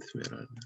Esmeralda.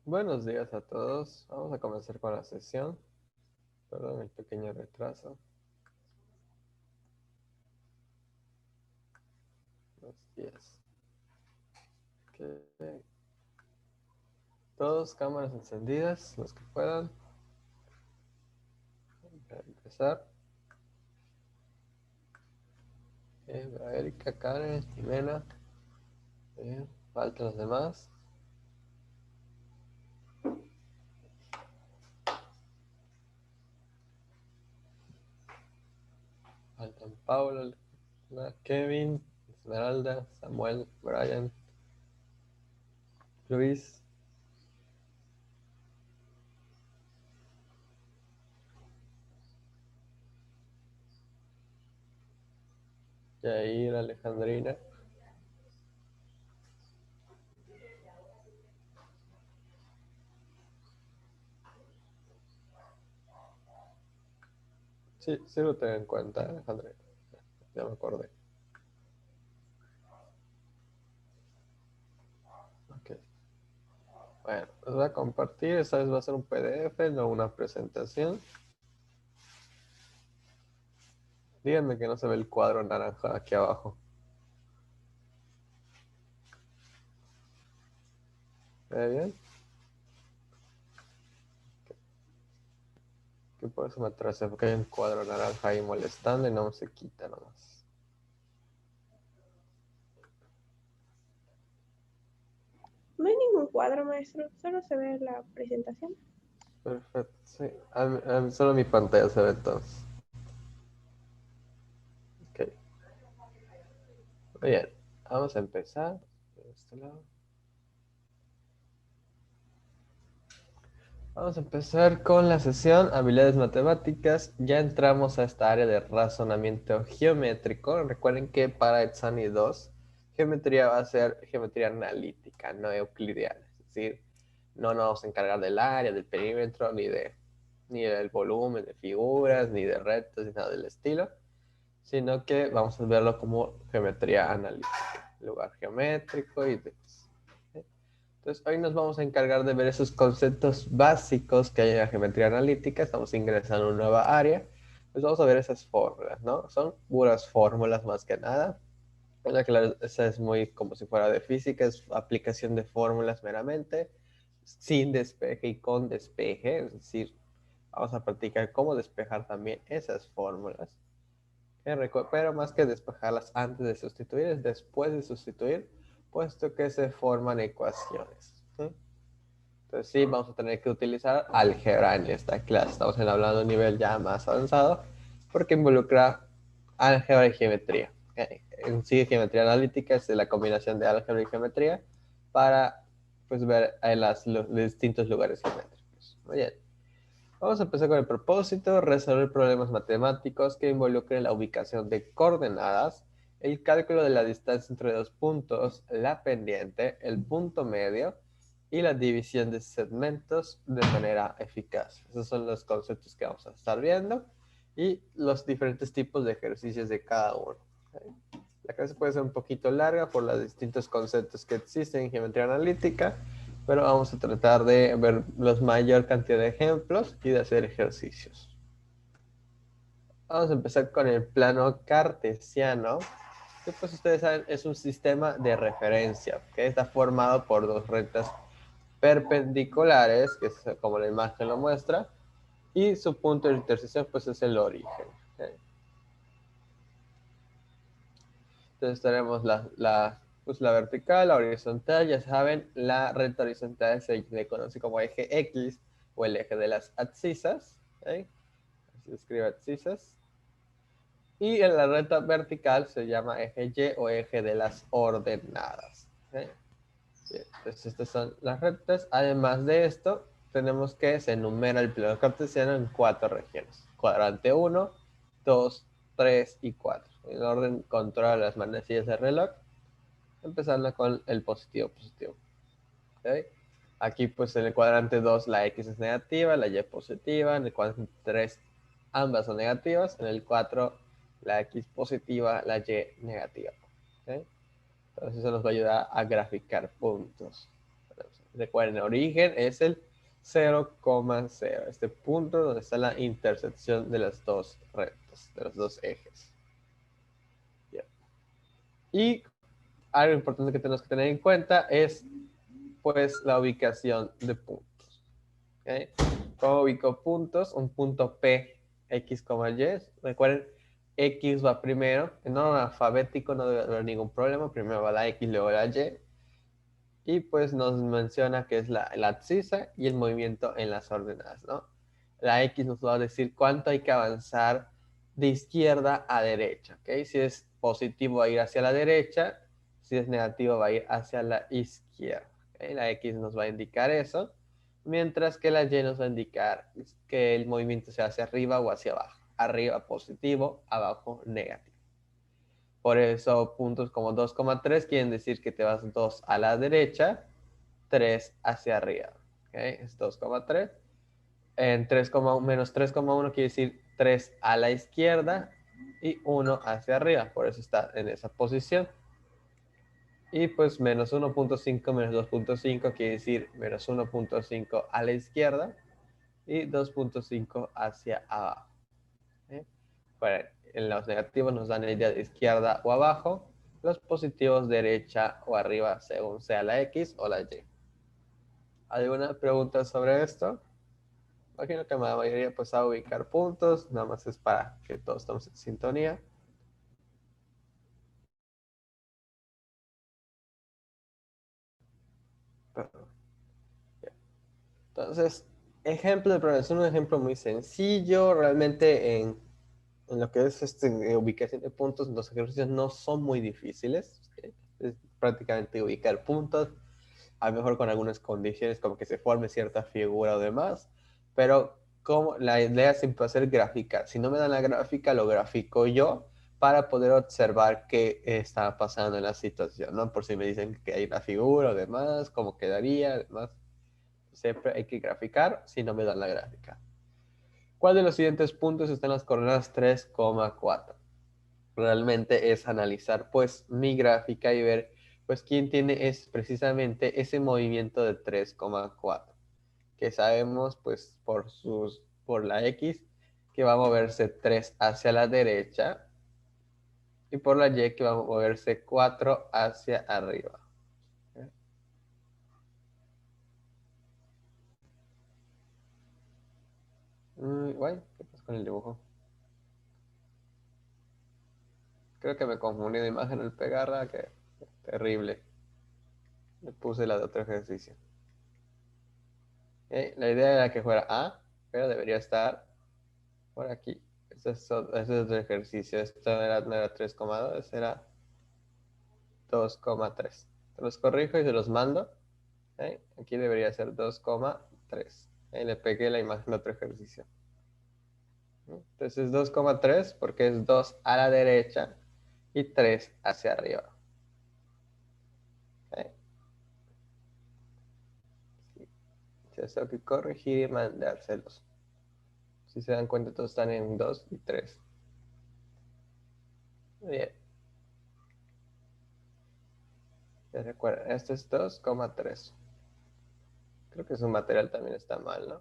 Buenos días a todos. Vamos a comenzar con la sesión. Perdón el pequeño retraso. Los 10. Ok. Todos cámaras encendidas, los que puedan. Para empezar. Erika, Karen, Jimena. Bien. Faltan los demás. Faltan Paula, Kevin, Esmeralda, Samuel, Brian, Luis, Yair, Alejandrina. Sí, sí lo tengo en cuenta, Alejandrina. Ya me acordé. Ok. Bueno, les voy a compartir. Esta vez va a ser un PDF, no una presentación. Díganme que no se ve el cuadro naranja aquí abajo. ¿Se ve bien? Que por eso me atrasé, porque hay un cuadro naranja ahí molestando y no se quita nomás. No hay ningún cuadro, maestro, solo se ve la presentación. Perfecto, sí. Solo mi pantalla se ve entonces. Ok. Muy bien, vamos a empezar. De este lado. Vamos a empezar con la sesión habilidades matemáticas. Ya entramos a esta área de razonamiento geométrico. Recuerden que para Etsani 2, geometría va a ser geometría analítica, no euclidiana. Es decir, no nos vamos a encargar del área, del perímetro, ni del volumen de figuras, ni de rectos, ni nada del estilo, sino que vamos a verlo como geometría analítica, lugar geométrico y demás. Entonces, hoy nos vamos a encargar de ver esos conceptos básicos que hay en la geometría analítica. Estamos ingresando a una nueva área. Pues vamos a ver esas fórmulas, ¿no? Son puras fórmulas más que nada. Esa es muy como si fuera de física, es aplicación de fórmulas meramente, sin despeje y con despeje. Es decir, vamos a practicar cómo despejar también esas fórmulas. Pero más que despejarlas antes de sustituir, es después de sustituir, puesto que se forman ecuaciones. ¿Sí? Entonces sí, vamos a tener que utilizar álgebra en esta clase. Estamos hablando de un nivel ya más avanzado porque involucra álgebra y geometría. En sí, geometría analítica es la combinación de álgebra y geometría para pues, ver los distintos lugares geométricos. Muy bien. Vamos a empezar con el propósito, resolver problemas matemáticos que involucren la ubicación de coordenadas, el cálculo de la distancia entre dos puntos, la pendiente, el punto medio y la división de segmentos de manera eficaz. Esos son los conceptos que vamos a estar viendo y los diferentes tipos de ejercicios de cada uno. La clase puede ser un poquito larga por los distintos conceptos que existen en geometría analítica, pero vamos a tratar de ver la mayor cantidad de ejemplos y de hacer ejercicios. Vamos a empezar con el plano cartesiano, que pues ustedes saben es un sistema de referencia que está formado por dos rectas perpendiculares, que es como la imagen lo muestra, y su punto de intersección pues es el origen. Entonces tenemos pues la vertical, la horizontal, ya saben, la recta horizontal se le conoce como eje X o el eje de las abscisas, ¿eh? Así se escribe abscisas. Y en la recta vertical se llama eje Y o eje de las ordenadas. ¿Eh? Bien, entonces estas son las rectas. Además de esto, tenemos que se enumera el plano cartesiano en 4 regiones. Cuadrante 1, 2, 3 y 4. En orden controla las manecillas del reloj, empezando con el positivo positivo. ¿Okay? Aquí pues en el cuadrante 2 la X es negativa, la Y positiva, en el cuadrante 3 ambas son negativas, en el 4 la X positiva, la Y negativa. ¿Okay? Entonces eso nos va a ayudar a graficar puntos. Recuerden, el origen es el 0,0, este punto donde está la intersección de las dos rectas, de los dos ejes. Bien. Y algo importante que tenemos que tener en cuenta es pues la ubicación de puntos. ¿Okay? ¿Cómo ubico puntos? Un punto P, X, Y. Recuerden, X va primero. En orden alfabético no debe haber ningún problema. Primero va la X, luego la Y. Y pues nos menciona que es la abscisa y el movimiento en las ordenadas, ¿no? La X nos va a decir cuánto hay que avanzar de izquierda a derecha, ¿ok? Si es positivo va a ir hacia la derecha, si es negativo va a ir hacia la izquierda. ¿Okay? La X nos va a indicar eso, mientras que la Y nos va a indicar que el movimiento sea hacia arriba o hacia abajo. Arriba positivo, abajo negativo. Por eso puntos como 2,3 quieren decir que te vas 2 a la derecha, 3 hacia arriba. ¿Okay? Es 2,3. En 3, menos 3,1 quiere decir 3 a la izquierda y 1 hacia arriba. Por eso está en esa posición. Y pues menos 1,5 menos 2,5 quiere decir menos 1,5 a la izquierda y 2,5 hacia abajo. ¿Okay? Bueno, en los negativos nos dan la idea de izquierda o abajo, los positivos derecha o arriba según sea la X o la Y. ¿Alguna pregunta sobre esto? Imagino que la mayoría pues a ubicar puntos, nada más es para que todos estemos en sintonía. Entonces, ejemplo de programación, un ejemplo muy sencillo, realmente en lo que es ubicación de puntos, los ejercicios no son muy difíciles, ¿sí? Es prácticamente ubicar puntos, a lo mejor con algunas condiciones como que se forme cierta figura o demás, pero como la idea siempre va a ser graficar. Si no me dan la gráfica, lo grafico yo para poder observar qué está pasando en la situación, ¿no? Por si me dicen que hay una figura o demás, cómo quedaría, demás. Siempre hay que graficar si no me dan la gráfica. ¿Cuál de los siguientes puntos está en las coordenadas 3,4? Realmente es analizar pues mi gráfica y ver pues quién tiene precisamente ese movimiento de 3,4 que sabemos pues por la X que va a moverse 3 hacia la derecha y por la Y que va a moverse 4 hacia arriba. Guay, ¿qué pasa con el dibujo? Creo que me confundí de imagen al pegarla, que terrible. Le puse la de otro ejercicio. La idea era que fuera A, pero debería estar por aquí. Ese es otro ejercicio. Esto no era 3,2, era 2,3. Te los corrijo y se los mando. Aquí debería ser 2,3. Le pegué la imagen de otro ejercicio. Entonces 2,3 porque es 2 a la derecha y 3 hacia arriba. ¿Okay? Sí. Entonces tengo que corregir y mandárselos. Si se dan cuenta, todos están en 2 y 3. Bien. Recuerden, este es 2,3. Creo que su material también está mal, ¿no?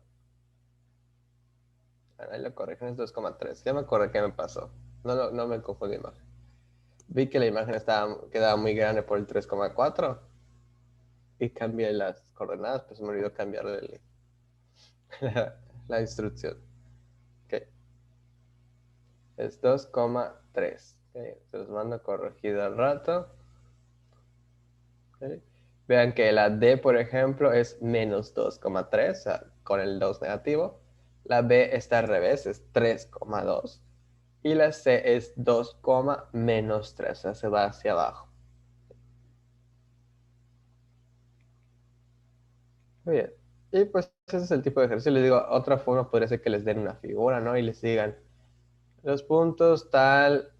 Ahí lo corrigen, es 2,3. Ya me acordé qué me pasó. No me confundí más. Vi que la imagen quedaba muy grande por el 3,4 y cambié las coordenadas, pues me olvidó cambiar la instrucción. Ok. Es 2,3. Okay. Se los mando corregido al rato. Okay. Vean que la D, por ejemplo, es menos 2,3, o sea, con el 2 negativo. La B está al revés, es 3,2. Y la C es 2, menos 3, o sea, se va hacia abajo. Muy bien. Y pues ese es el tipo de ejercicio. Les digo, otra forma podría ser que les den una figura, ¿no? Y les digan, los puntos tal,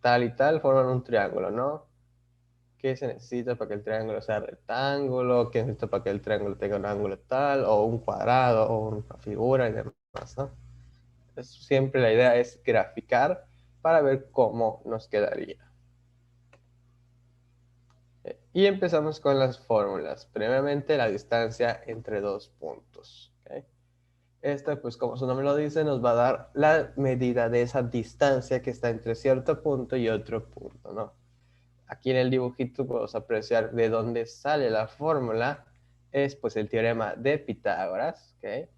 tal y tal forman un triángulo, ¿no? ¿Qué se necesita para que el triángulo sea rectángulo? ¿Qué se necesita para que el triángulo tenga un ángulo tal? O un cuadrado, o una figura y demás, ¿no? Siempre la idea es graficar para ver cómo nos quedaría. Y empezamos con las fórmulas. Primeramente, la distancia entre dos puntos. ¿Ok? Esta, pues como su nombre lo dice, nos va a dar la medida de esa distancia que está entre cierto punto y otro punto, ¿no? Aquí en el dibujito podemos apreciar de dónde sale la fórmula. Es pues el teorema de Pitágoras, ¿ok?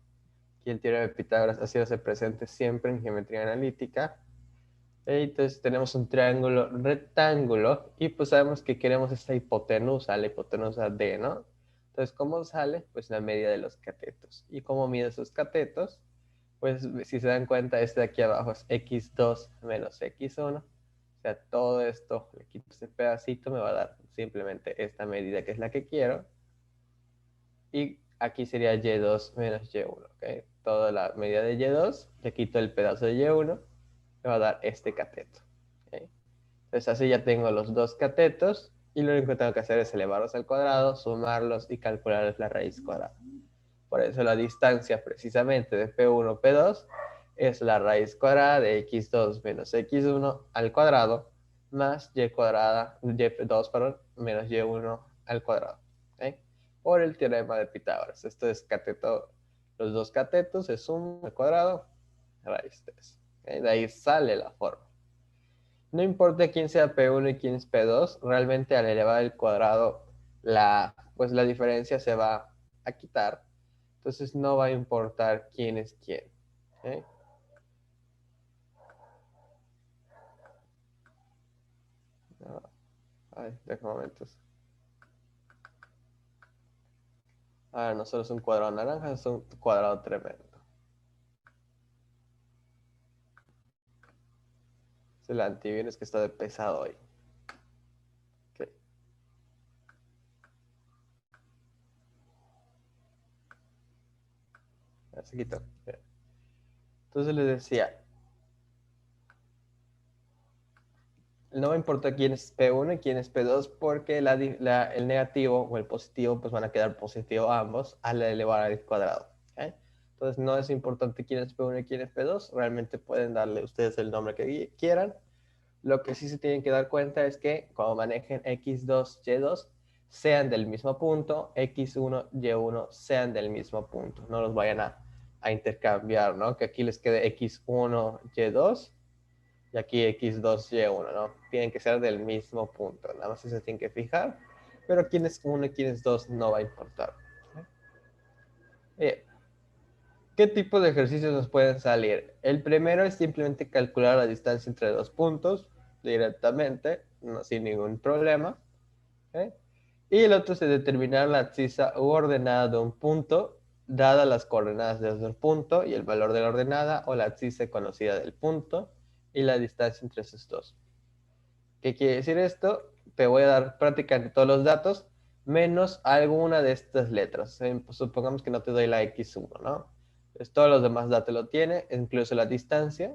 Y el teorema de Pitágoras ha sido presente siempre en geometría analítica. Entonces tenemos un triángulo rectángulo y pues sabemos que queremos esta hipotenusa, la hipotenusa D, ¿no? Entonces, ¿cómo sale? Pues la medida de los catetos. ¿Y cómo mide esos catetos? Pues si se dan cuenta, este de aquí abajo es x2 menos x1. O sea, todo esto, le quito este pedacito, me va a dar simplemente esta medida que es la que quiero. Y aquí sería y2 menos y1, ¿ok? Toda la medida de y2, le quito el pedazo de y1, me va a dar este cateto. ¿Ok? Entonces así ya tengo los dos catetos y lo único que tengo que hacer es elevarlos al cuadrado, sumarlos y calcular la raíz cuadrada. Por eso la distancia precisamente de P1, P2 es la raíz cuadrada de x2 menos x1 al cuadrado más y cuadrada, y2, perdón, menos y1 al cuadrado. ¿Ok? Por el teorema de Pitágoras. Esto es cateto, los dos catetos se suman al cuadrado, raíz 3. ¿Ok? De ahí sale la forma. No importa quién sea P1 y quién es P2, realmente al elevar el cuadrado, pues la diferencia se va a quitar. Entonces no va a importar quién es quién. ¿Okay? No. Ay, déjame momentos. Ah, no solo es un cuadrado naranja, es un cuadrado tremendo. Es el antivirus que está de pesado hoy. Okay. Ya se quitó. Bien. Entonces les decía, no me importa quién es P1 y quién es P2 porque el negativo o el positivo pues van a quedar positivo ambos al elevar al cuadrado. ¿Okay? Entonces no es importante quién es P1 y quién es P2, realmente pueden darle ustedes el nombre que quieran. Lo que sí se tienen que dar cuenta es que cuando manejen x2, y2 sean del mismo punto, x1, y1 sean del mismo punto, no los vayan a intercambiar, ¿no? Que aquí les quede x1, y2 y aquí x2, y1, ¿no? Tienen que ser del mismo punto, nada más eso se tienen que fijar, pero quién es 1 y quién es 2 no va a importar. Eh, ¿Qué tipo de ejercicios nos pueden salir? El primero es simplemente calcular la distancia entre dos puntos directamente, no, sin ningún problema. ¿Eh? Y el otro es determinar la abscisa u ordenada de un punto, dadas las coordenadas de un punto y el valor de la ordenada o la abscisa conocida del punto y la distancia entre esos dos. ¿Qué quiere decir esto? Te voy a dar prácticamente todos los datos, menos alguna de estas letras. Pues, supongamos que no te doy la X1, ¿no? Pues todos los demás datos lo tiene, incluso la distancia,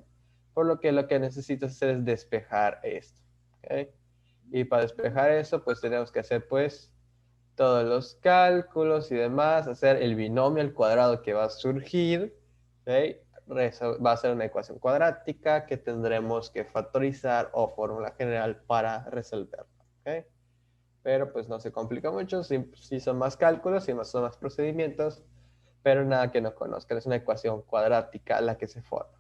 por lo que necesitas hacer es despejar esto. ¿Ok? Y para despejar eso, pues tenemos que hacer pues todos los cálculos y demás, hacer el binomio al cuadrado que va a surgir, ¿ok? Va a ser una ecuación cuadrática que tendremos que factorizar o fórmula general para resolverla, ¿ok? Pero pues no se complica mucho, sí son más cálculos, sí son más procedimientos, pero nada que no conozcan, es una ecuación cuadrática la que se forma.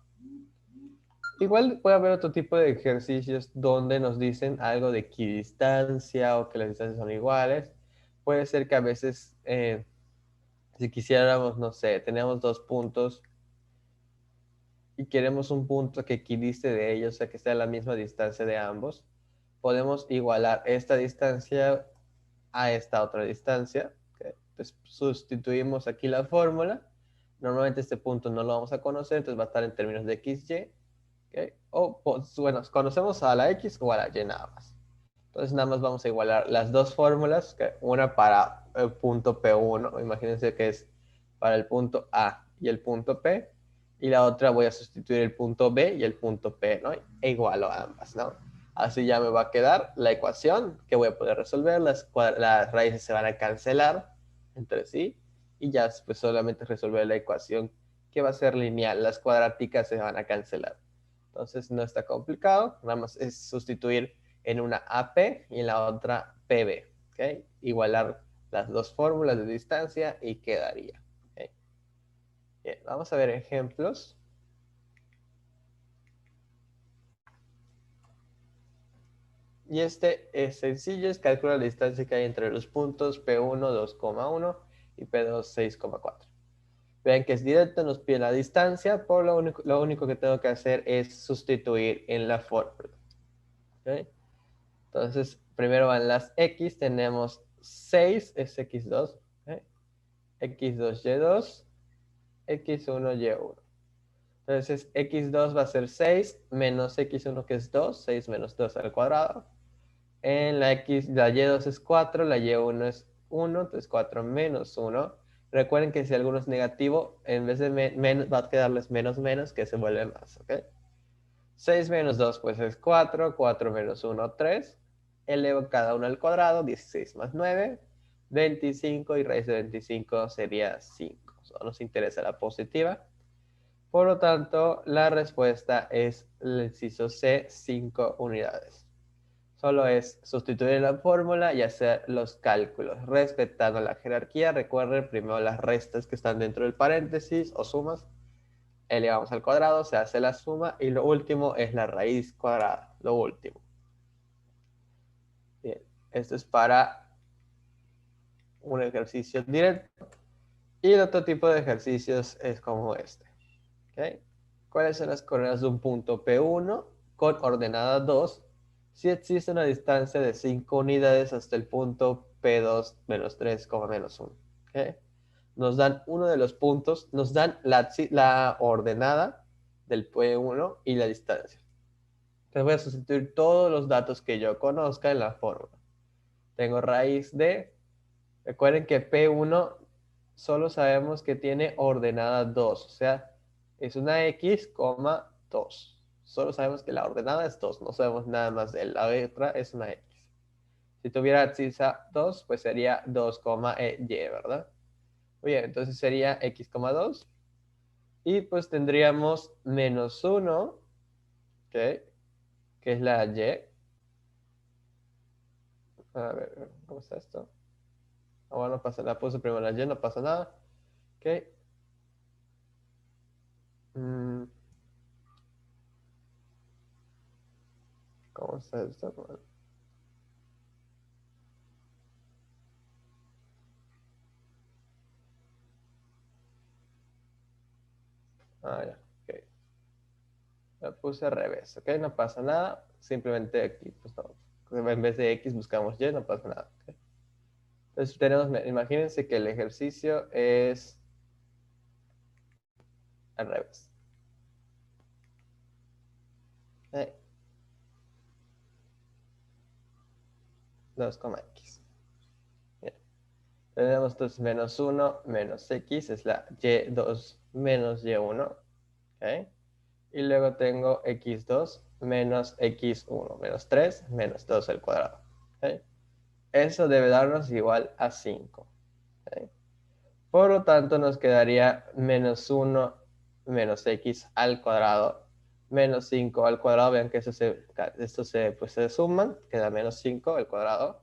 Igual puede haber otro tipo de ejercicios donde nos dicen algo de equidistancia o que las distancias son iguales. Puede ser que a veces, si quisiéramos, no sé, tenemos dos puntos y queremos un punto que equidiste de ellos, o sea, que sea la misma distancia de ambos, podemos igualar esta distancia a esta otra distancia. ¿Okay? Entonces sustituimos aquí la fórmula. Normalmente este punto no lo vamos a conocer, entonces va a estar en términos de xy. ¿Okay? O, pues, bueno, conocemos a la X o a la Y nada más. Entonces nada más vamos a igualar las dos fórmulas, una para el punto P1, imagínense que es para el punto A y el punto P, y la otra voy a sustituir el punto B y el punto P, ¿no? E igualo a ambas, ¿no? Así ya me va a quedar la ecuación que voy a poder resolver, las raíces se van a cancelar entre sí, y ya pues solamente resolver la ecuación que va a ser lineal, las cuadráticas se van a cancelar. Entonces no está complicado, nada más es sustituir en una AP y en la otra PB. ¿ok? Igualar las dos fórmulas de distancia y quedaría. ¿Ok? Bien, vamos a ver ejemplos. Y este es sencillo, es calcular la distancia que hay entre los puntos P1 2,1 y P2 6,4. Vean que es directo, nos pide la distancia, por lo único que tengo que hacer es sustituir en la fórmula. ¿Okay? Entonces, primero van las X, tenemos 6, es X2, ¿okay? X2Y2, X1Y1. Entonces, X2 va a ser 6 menos X1 que es 2, 6 menos 2 al cuadrado. En la X, la Y2 es 4, la Y1 es 1, entonces 4 menos 1. Recuerden que si alguno es negativo, en vez de menos, va a quedarles menos menos, que se vuelve más, ¿ok? 6 menos 2 pues es 4, 4 menos 1, 3. Elevo cada uno al cuadrado, 16 más 9, 25 y raíz de 25 sería 5. Solo nos interesa la positiva. Por lo tanto, la respuesta es el inciso C, 5 unidades. Solo es sustituir la fórmula y hacer los cálculos. Respetando la jerarquía, recuerden primero las restas que están dentro del paréntesis o sumas. Elevamos al cuadrado, se hace la suma y lo último es la raíz cuadrada. Lo último. Bien, esto es para un ejercicio directo. Y el otro tipo de ejercicios es como este. ¿Okay? ¿Cuáles son las coordenadas de un punto P1 con ordenada 2 si existe una distancia de 5 unidades hasta el punto P2 menos 3, menos 1? ¿Okay? Nos dan uno de los puntos, nos dan la ordenada del P1 y la distancia. Entonces voy a sustituir todos los datos que yo conozca en la fórmula. Tengo raíz de, recuerden que P1 solo sabemos que tiene ordenada 2, o sea, es una X, 2. Solo sabemos que la ordenada es 2, no sabemos nada más de él. La otra es una X. Si tuviera abscisa 2, pues sería 2, Y, ¿verdad? Muy bien, entonces sería X, 2. Y pues tendríamos menos 1, ¿okay? Que es la Y. A ver, ¿cómo está esto? Bueno, no pasa nada, puse primero la Y, no pasa nada. ¿Ok? Mm, ¿Cómo está esto? Bueno, ya, ok. La puse al revés, ¿ok? No pasa nada. Simplemente aquí, pues no. En vez de X buscamos Y, no pasa nada. ¿Ok? Entonces tenemos, imagínense que el ejercicio es al revés. 2,X. Bien. Tenemos entonces menos 1 menos X, es la Y2 menos Y1. ¿Ok? Y luego tengo X2 menos X1 menos 3 menos 2 al cuadrado. ¿Ok? Eso debe darnos igual a 5. ¿Ok? Por lo tanto, nos quedaría menos 1 menos X al cuadrado menos 5 al cuadrado. Vean que estos se suman, queda menos 5 al cuadrado.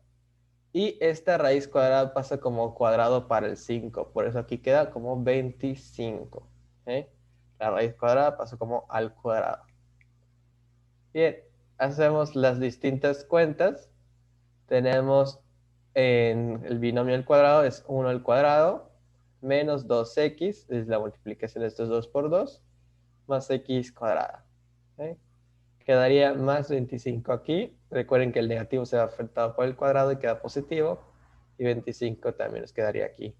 Y esta raíz cuadrada pasa como cuadrado para el 5. Por eso aquí queda como 25. ¿Ok? La raíz cuadrada pasa como al cuadrado. Bien, hacemos las distintas cuentas. Tenemos en el binomio al cuadrado es 1 al cuadrado menos 2x, es la multiplicación de estos 2 por 2, más x cuadrada. ¿Okay? Quedaría más 25 aquí. Recuerden que el negativo se va afectado por el cuadrado y queda positivo. Y 25 también nos quedaría aquí.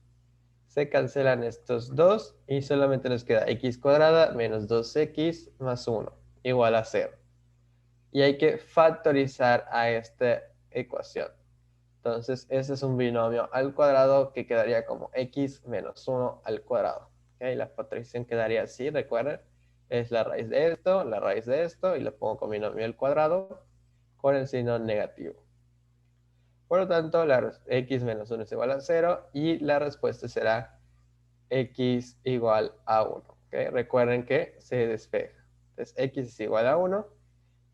Se cancelan estos dos y solamente nos queda x cuadrada menos 2x más 1 igual a 0. Y hay que factorizar a esta ecuación. Entonces, ese es un binomio al cuadrado que quedaría como x menos 1 al cuadrado. ¿Okay? La factorización quedaría así, recuerden. Es la raíz de esto, y lo pongo como binomio al cuadrado con el signo negativo. Por lo tanto, la x menos 1 es igual a 0 y la respuesta será x igual a 1. ¿Okay? Recuerden que se despeja. Entonces, x es igual a 1.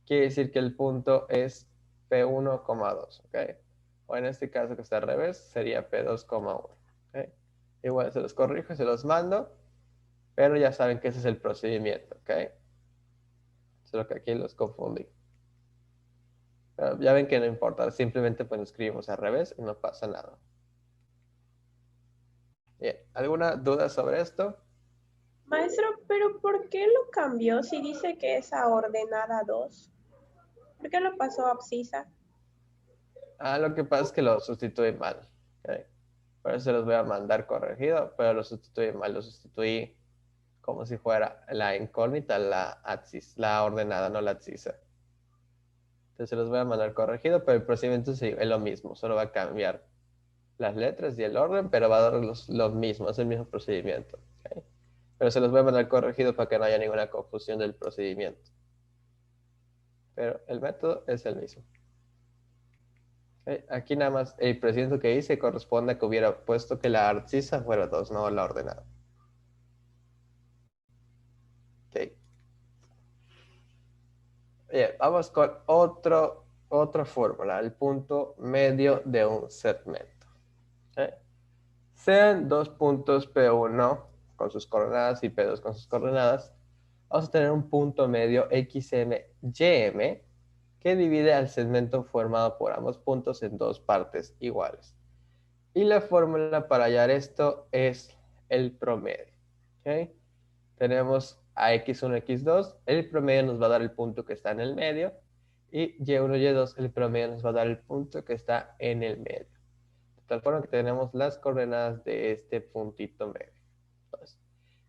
Quiere decir que el punto es P1,2. ¿Okay? O en este caso que está al revés, sería P2,1. ¿Okay? Igual se los corrijo y se los mando, pero ya saben que ese es el procedimiento. ¿Okay? Solo que aquí los confundí. Pero ya ven que no importa, simplemente pues escribimos al revés y no pasa nada. Bien, ¿alguna duda sobre esto? Maestro, pero ¿por qué lo cambió si dice que es a ordenada 2? ¿Por qué lo pasó a abscisa? Lo que pasa es que lo sustituí mal. ¿Okay? Por eso se los voy a mandar corregido, pero lo sustituí mal. Lo sustituí como si fuera la incógnita, la abscisa, la ordenada, no la abscisa. Entonces se los voy a mandar corregido, pero el procedimiento sí, es lo mismo. Solo va a cambiar las letras y el orden, pero va a dar lo mismo, es el mismo procedimiento. ¿Okay? Pero se los voy a mandar corregido para que no haya ninguna confusión del procedimiento. Pero el método es el mismo. ¿Okay? Aquí nada más el procedimiento que hice corresponde a que hubiera puesto que la abscisa fuera 2, no la ordenada. Okay. Bien, vamos con otra fórmula, el punto medio de un segmento. ¿Okay? Sean dos puntos P1 con sus coordenadas y P2 con sus coordenadas, vamos a tener un punto medio XM-YM que divide al segmento formado por ambos puntos en dos partes iguales. Y la fórmula para hallar esto es el promedio. ¿Okay? Tenemos a X1, X2, el promedio nos va a dar el punto que está en el medio, y Y1, Y2, el promedio nos va a dar el punto que está en el medio. De tal forma que tenemos las coordenadas de este puntito medio. Entonces,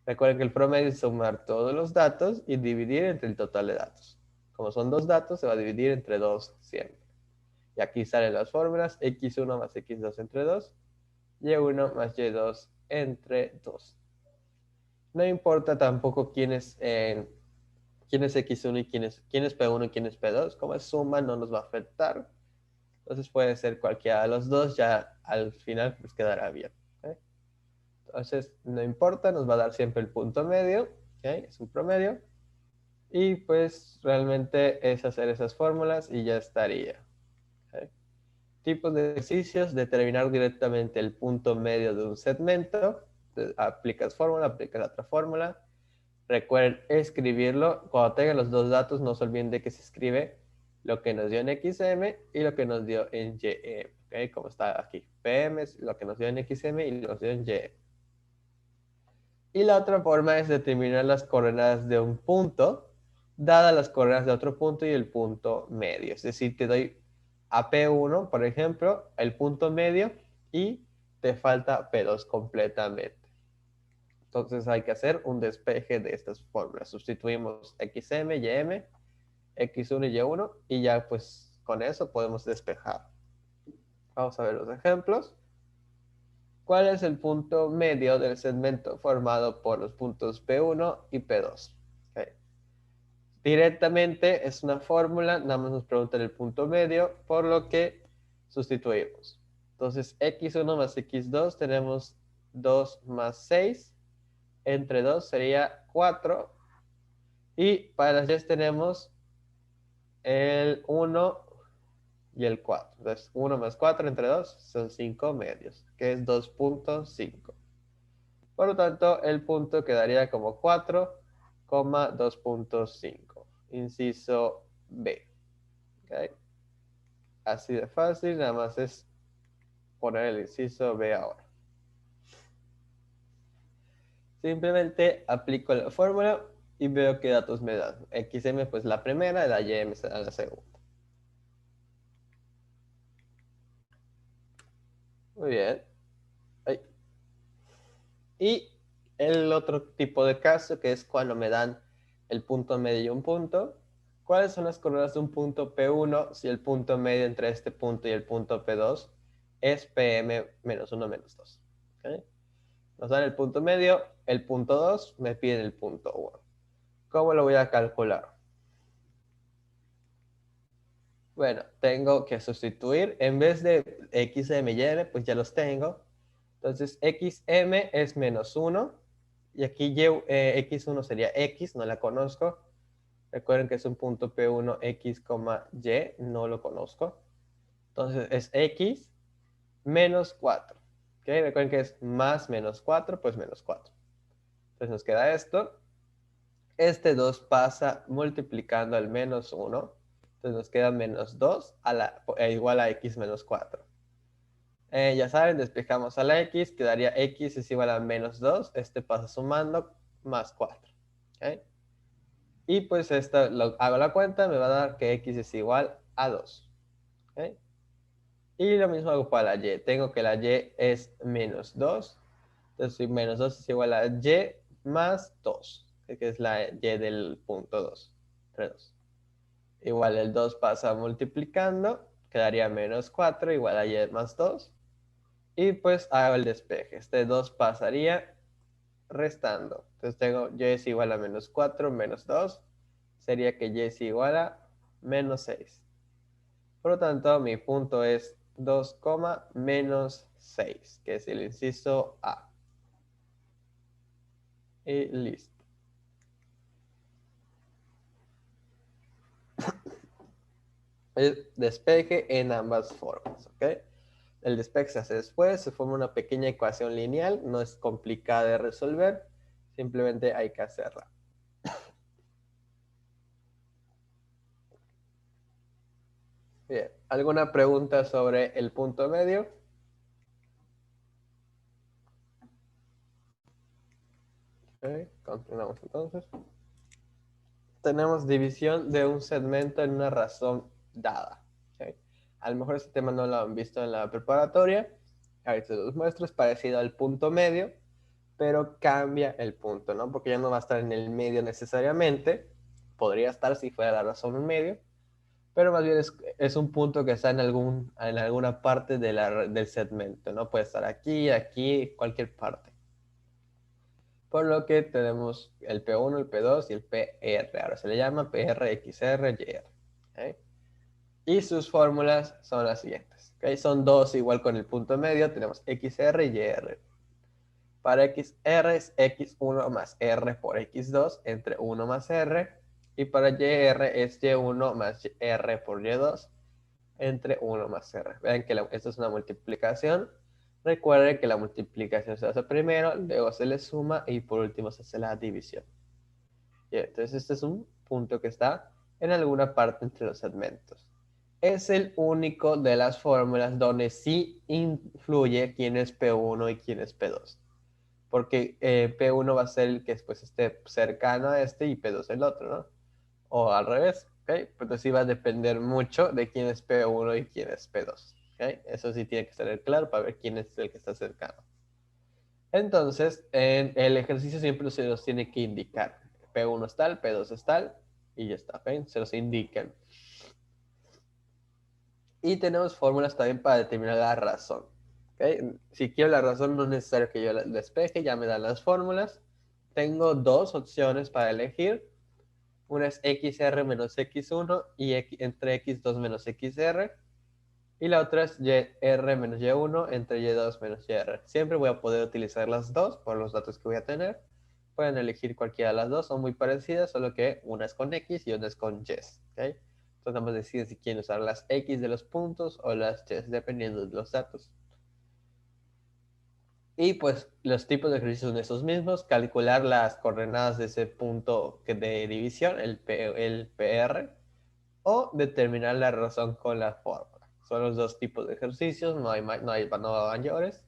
recuerden que el promedio es sumar todos los datos y dividir entre el total de datos. Como son dos datos, se va a dividir entre 2 siempre. Y aquí salen las fórmulas, X1 más X2 entre 2, Y1 más Y2 entre 2. No importa tampoco quién es X1 y quién es P1 y quién es P2. Como es suma, no nos va a afectar. Entonces puede ser cualquiera de los dos, ya al final pues quedará bien. ¿Okay? Entonces, no importa, nos va a dar siempre el punto medio. ¿Okay? Es un promedio. Y pues realmente es hacer esas fórmulas y ya estaría. ¿Okay? Tipos de ejercicios, determinar directamente el punto medio de un segmento. Aplicas fórmula, aplicas otra fórmula. Recuerden escribirlo. Cuando tengan los dos datos, no se olviden de que se escribe lo que nos dio en XM y lo que nos dio en YM. ¿Okay? Como está aquí. PM es lo que nos dio en XM y lo que nos dio en YM. Y la otra forma es determinar las coordenadas de un punto, dadas las coordenadas de otro punto y el punto medio. Es decir, te doy a P1, por ejemplo, el punto medio y te falta P2 completamente. Entonces hay que hacer un despeje de estas fórmulas. Sustituimos XM, YM, X1 y Y1 y ya pues con eso podemos despejar. Vamos a ver los ejemplos. ¿Cuál es el punto medio del segmento formado por los puntos P1 y P2? Okay. Directamente es una fórmula, nada más nos preguntan el punto medio, por lo que sustituimos. Entonces, X1 más X2 tenemos 2 más 6, entre 2 sería 4, y para las Y tenemos el 1 y el 4. Entonces, 1 más 4 entre 2 son 5 medios, que es 2.5. Por lo tanto, el punto quedaría como 4,2.5. Inciso B. ¿Okay? Así de fácil, nada más es poner el inciso B ahora. Simplemente aplico la fórmula y veo qué datos me dan. XM pues la primera y la YM será la segunda. Muy bien. Ay. Y el otro tipo de caso, que es cuando me dan el punto medio y un punto. ¿Cuáles son las coordenadas de un punto P1 si el punto medio entre este punto y el punto P2 es PM menos 1 menos 2? ¿Okay? Nos dan el punto medio, el punto 2, me piden el punto 1. ¿Cómo lo voy a calcular? Bueno, tengo que sustituir, en vez de XM y Y, pues ya los tengo. Entonces, XM es menos 1. Y aquí X1 sería X, no la conozco. Recuerden que es un punto P1 X, Y, no lo conozco. Entonces es X. menos 4. ¿Ok? Recuerden que es más menos 4, pues menos 4. Entonces nos queda esto. Este 2 pasa multiplicando al menos 1. Entonces nos queda menos 2 igual a x menos 4. Ya saben, despejamos a la x, quedaría x es igual a menos 2. Este pasa sumando más 4. ¿Ok? Y pues hago la cuenta, me va a dar que x es igual a 2. ¿Ok? Y lo mismo hago para la y. Tengo que la y es menos 2. Entonces menos 2 es igual a y más 2, que es la y del punto 2. 2. Igual el 2 pasa multiplicando, quedaría menos 4 igual a y más 2. Y pues hago el despeje. Este 2 pasaría restando. Entonces tengo y es igual a menos 4 menos 2. Sería que y es igual a menos 6. Por lo tanto, mi punto es 2, menos 6, que es el inciso A. Y listo. El despeje en ambas formas, ¿ok? El despeje se hace después, se forma una pequeña ecuación lineal, no es complicada de resolver, simplemente hay que hacerla. Bien, ¿alguna pregunta sobre el punto medio? Ok, continuamos entonces. Tenemos división de un segmento en una razón dada. ¿Okay? A lo mejor este tema no lo han visto en la preparatoria. Ahorita se los muestro, es parecido al punto medio, pero cambia el punto, ¿no? Porque ya no va a estar en el medio necesariamente. Podría estar si fuera la razón en medio, pero más bien es un punto que está en alguna parte del segmento, ¿no? Puede estar aquí, aquí, cualquier parte. Por lo que tenemos el P1, el P2 y el PR. Ahora se le llama PR, XR, YR. ¿Okay? Y sus fórmulas son las siguientes. ¿Okay? Son dos igual con el punto medio. Tenemos XR y YR. Para XR es X1 más R por X2 entre 1 más R. Y para YR es Y1 más R por Y2 entre 1 más R. Vean que esto es una multiplicación. Recuerden que la multiplicación se hace primero, luego se le suma y por último se hace la división. Bien, entonces este es un punto que está en alguna parte entre los segmentos. Es el único de las fórmulas donde sí influye quién es P1 y quién es P2. Porque P1 va a ser el que después esté cercano a este y P2 el otro, ¿no? O al revés, ¿ok? Entonces sí va a depender mucho de quién es P1 y quién es P2, ¿ok? Eso sí tiene que estar claro para ver quién es el que está cercano. Entonces, en el ejercicio siempre se los tiene que indicar. P1 es tal, P2 es tal, y ya está, ¿ven? Se los indican. Y tenemos fórmulas también para determinar la razón. ¿Okay? Si quiero la razón, no es necesario que yo la despeje, ya me dan las fórmulas. Tengo dos opciones para elegir. Una es XR menos X1 y entre X2 menos XR. Y la otra es YR menos Y1 entre Y2 menos YR. Siempre voy a poder utilizar las dos por los datos que voy a tener. Pueden elegir cualquiera de las dos, son muy parecidas, solo que una es con X y una es con Y. ¿Okay? Entonces nada más deciden si quieren usar las X de los puntos o las Y, dependiendo de los datos. Y pues los tipos de ejercicios son esos mismos, calcular las coordenadas de ese punto de división, el PR, o determinar la razón con la fórmula. Son los dos tipos de ejercicios, no hay mayores,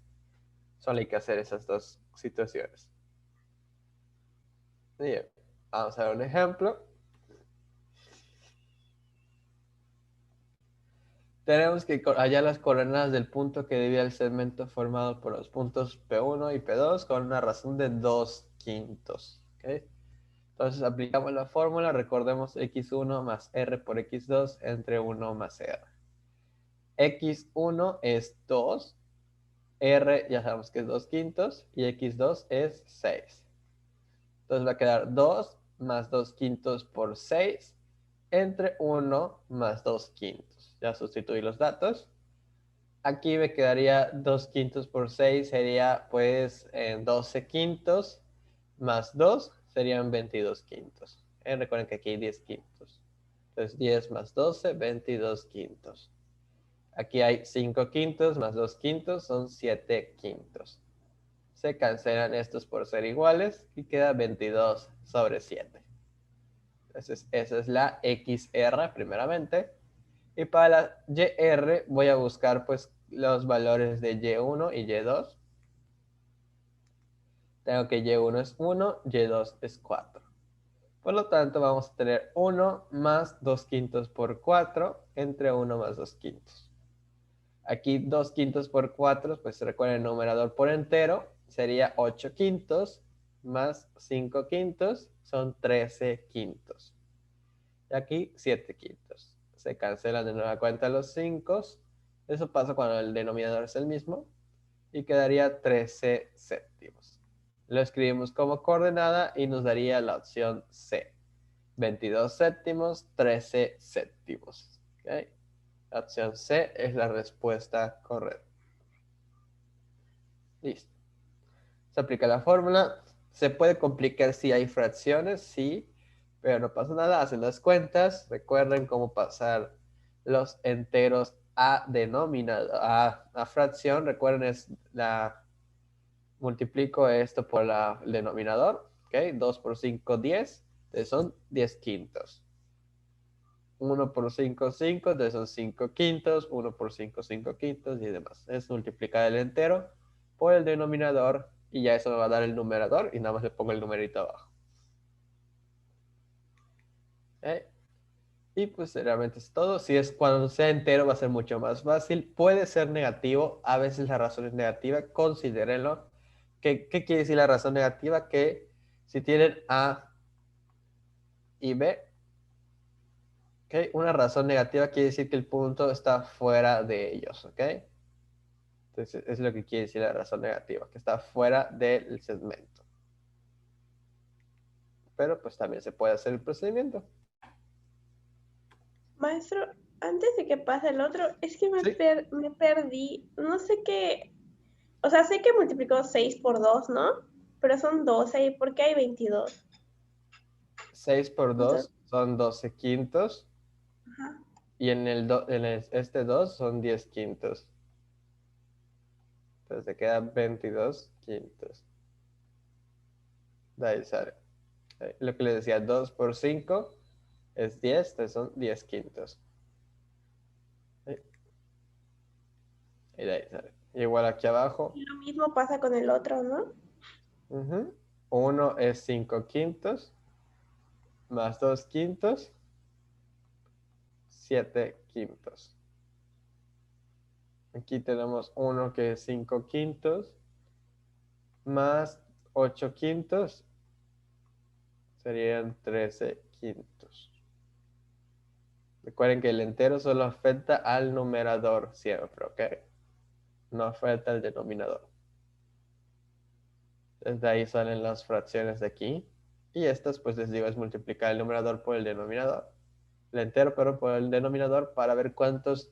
solo hay que hacer esas dos situaciones. Bien, vamos a ver un ejemplo. Tenemos que hallar las coordenadas del punto que divide el segmento formado por los puntos P1 y P2 con una razón de 2/5. ¿Okay? Entonces aplicamos la fórmula, recordemos X1 más R por X2 entre 1 más R. X1 es 2, R ya sabemos que es 2/5 y X2 es 6. Entonces va a quedar 2 más 2/5 por 6 entre 1 más 2/5. Ya sustituí los datos. Aquí me quedaría 2/5 por 6, sería pues 12/5 más 2 serían 22/5. Recuerden que aquí hay 10/5. Entonces 10 más 12, 22/5. Aquí hay 5 quintos más 2 quintos, son 7 quintos. Se cancelan estos por ser iguales y queda 22 sobre 7. Entonces, esa es la XR primeramente. Y para la YR voy a buscar pues los valores de Y1 y Y2. Tengo que Y1 es 1, Y2 es 4. Por lo tanto, vamos a tener 1 más 2 quintos por 4 entre 1 más 2 quintos. Aquí 2 quintos por 4, pues recuerden el numerador por entero, sería 8 quintos más 5 quintos, son 13 quintos. Y aquí 7 quintos. Se cancelan de nueva cuenta los 5. Eso pasa cuando el denominador es el mismo. Y quedaría 13 séptimos. Lo escribimos como coordenada y nos daría la opción C. 22 séptimos, 13 séptimos. ¿Okay? La opción C es la respuesta correcta. Listo. Se aplica la fórmula. Se puede complicar si hay fracciones, sí, pero no pasa nada. Hacen las cuentas. Recuerden cómo pasar los enteros a denominador, a fracción. Recuerden, es multiplico esto por el denominador. ¿Ok? 2 por 5, 10. Entonces son 10 quintos. 1 por 5, 5, entonces son 5 quintos, 1 por 5, 5 quintos y demás. Es multiplicar el entero por el denominador y ya eso me va a dar el numerador y nada más le pongo el numerito abajo. ¿Okay? Y pues realmente es todo. Si es cuando sea entero va a ser mucho más fácil. Puede ser negativo, a veces la razón es negativa, considérenlo. ¿Qué quiere decir la razón negativa? Que si tienen A y B, ¿okay? Una razón negativa quiere decir que el punto está fuera de ellos, ¿ok? Entonces, es lo que quiere decir la razón negativa, que está fuera del segmento. Pero pues también se puede hacer el procedimiento. Maestro, antes de que pase el otro, es que Sí. me perdí. No sé qué. O sea, sé que multiplicó 6 por 2, ¿no? Pero son 12. ¿Y por qué hay 22? 6 por Entonces, 2 son 12 quintos. ajá. Y este 2 son 10 quintos. Entonces se quedan 22 quintos. De ahí sale. Lo que les decía, 2 por 5 es 10, entonces son 10 quintos. Y de ahí sale. Igual aquí abajo. Y lo mismo pasa con el otro, ¿no? 1 es 5 quintos. Más 2 quintos. 7 quintos. Aquí tenemos 1 que es 5 quintos. Más 8 quintos. Serían 13 quintos. Recuerden que el entero solo afecta al numerador siempre, ¿ok? No afecta al denominador. Desde ahí salen las fracciones de aquí. Y estas, pues les digo, es multiplicar el numerador por el denominador. El entero, pero por el denominador para ver cuántos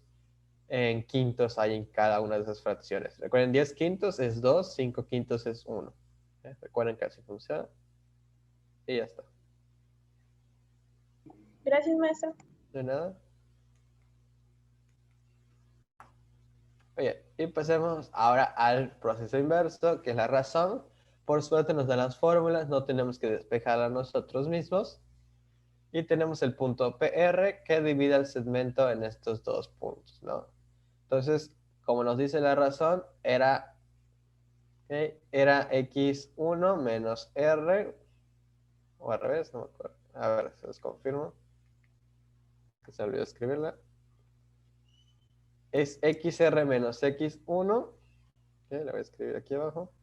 en quintos hay en cada una de esas fracciones. Recuerden, 10 quintos es 2, 5 quintos es 1. Recuerden que así funciona. Y ya está. Gracias, maestro. De nada. Oye, y pasemos ahora al proceso inverso, que es la razón. Por suerte nos dan las fórmulas, no tenemos que despejarla nosotros mismos. Y tenemos el punto PR que divide el segmento en estos dos puntos, ¿no? Entonces, como nos dice la razón, era x1 menos r, o al revés, no me acuerdo. A ver, se los confirmo. Que se olvidó escribirla. Es xr menos x1. La voy a escribir aquí abajo.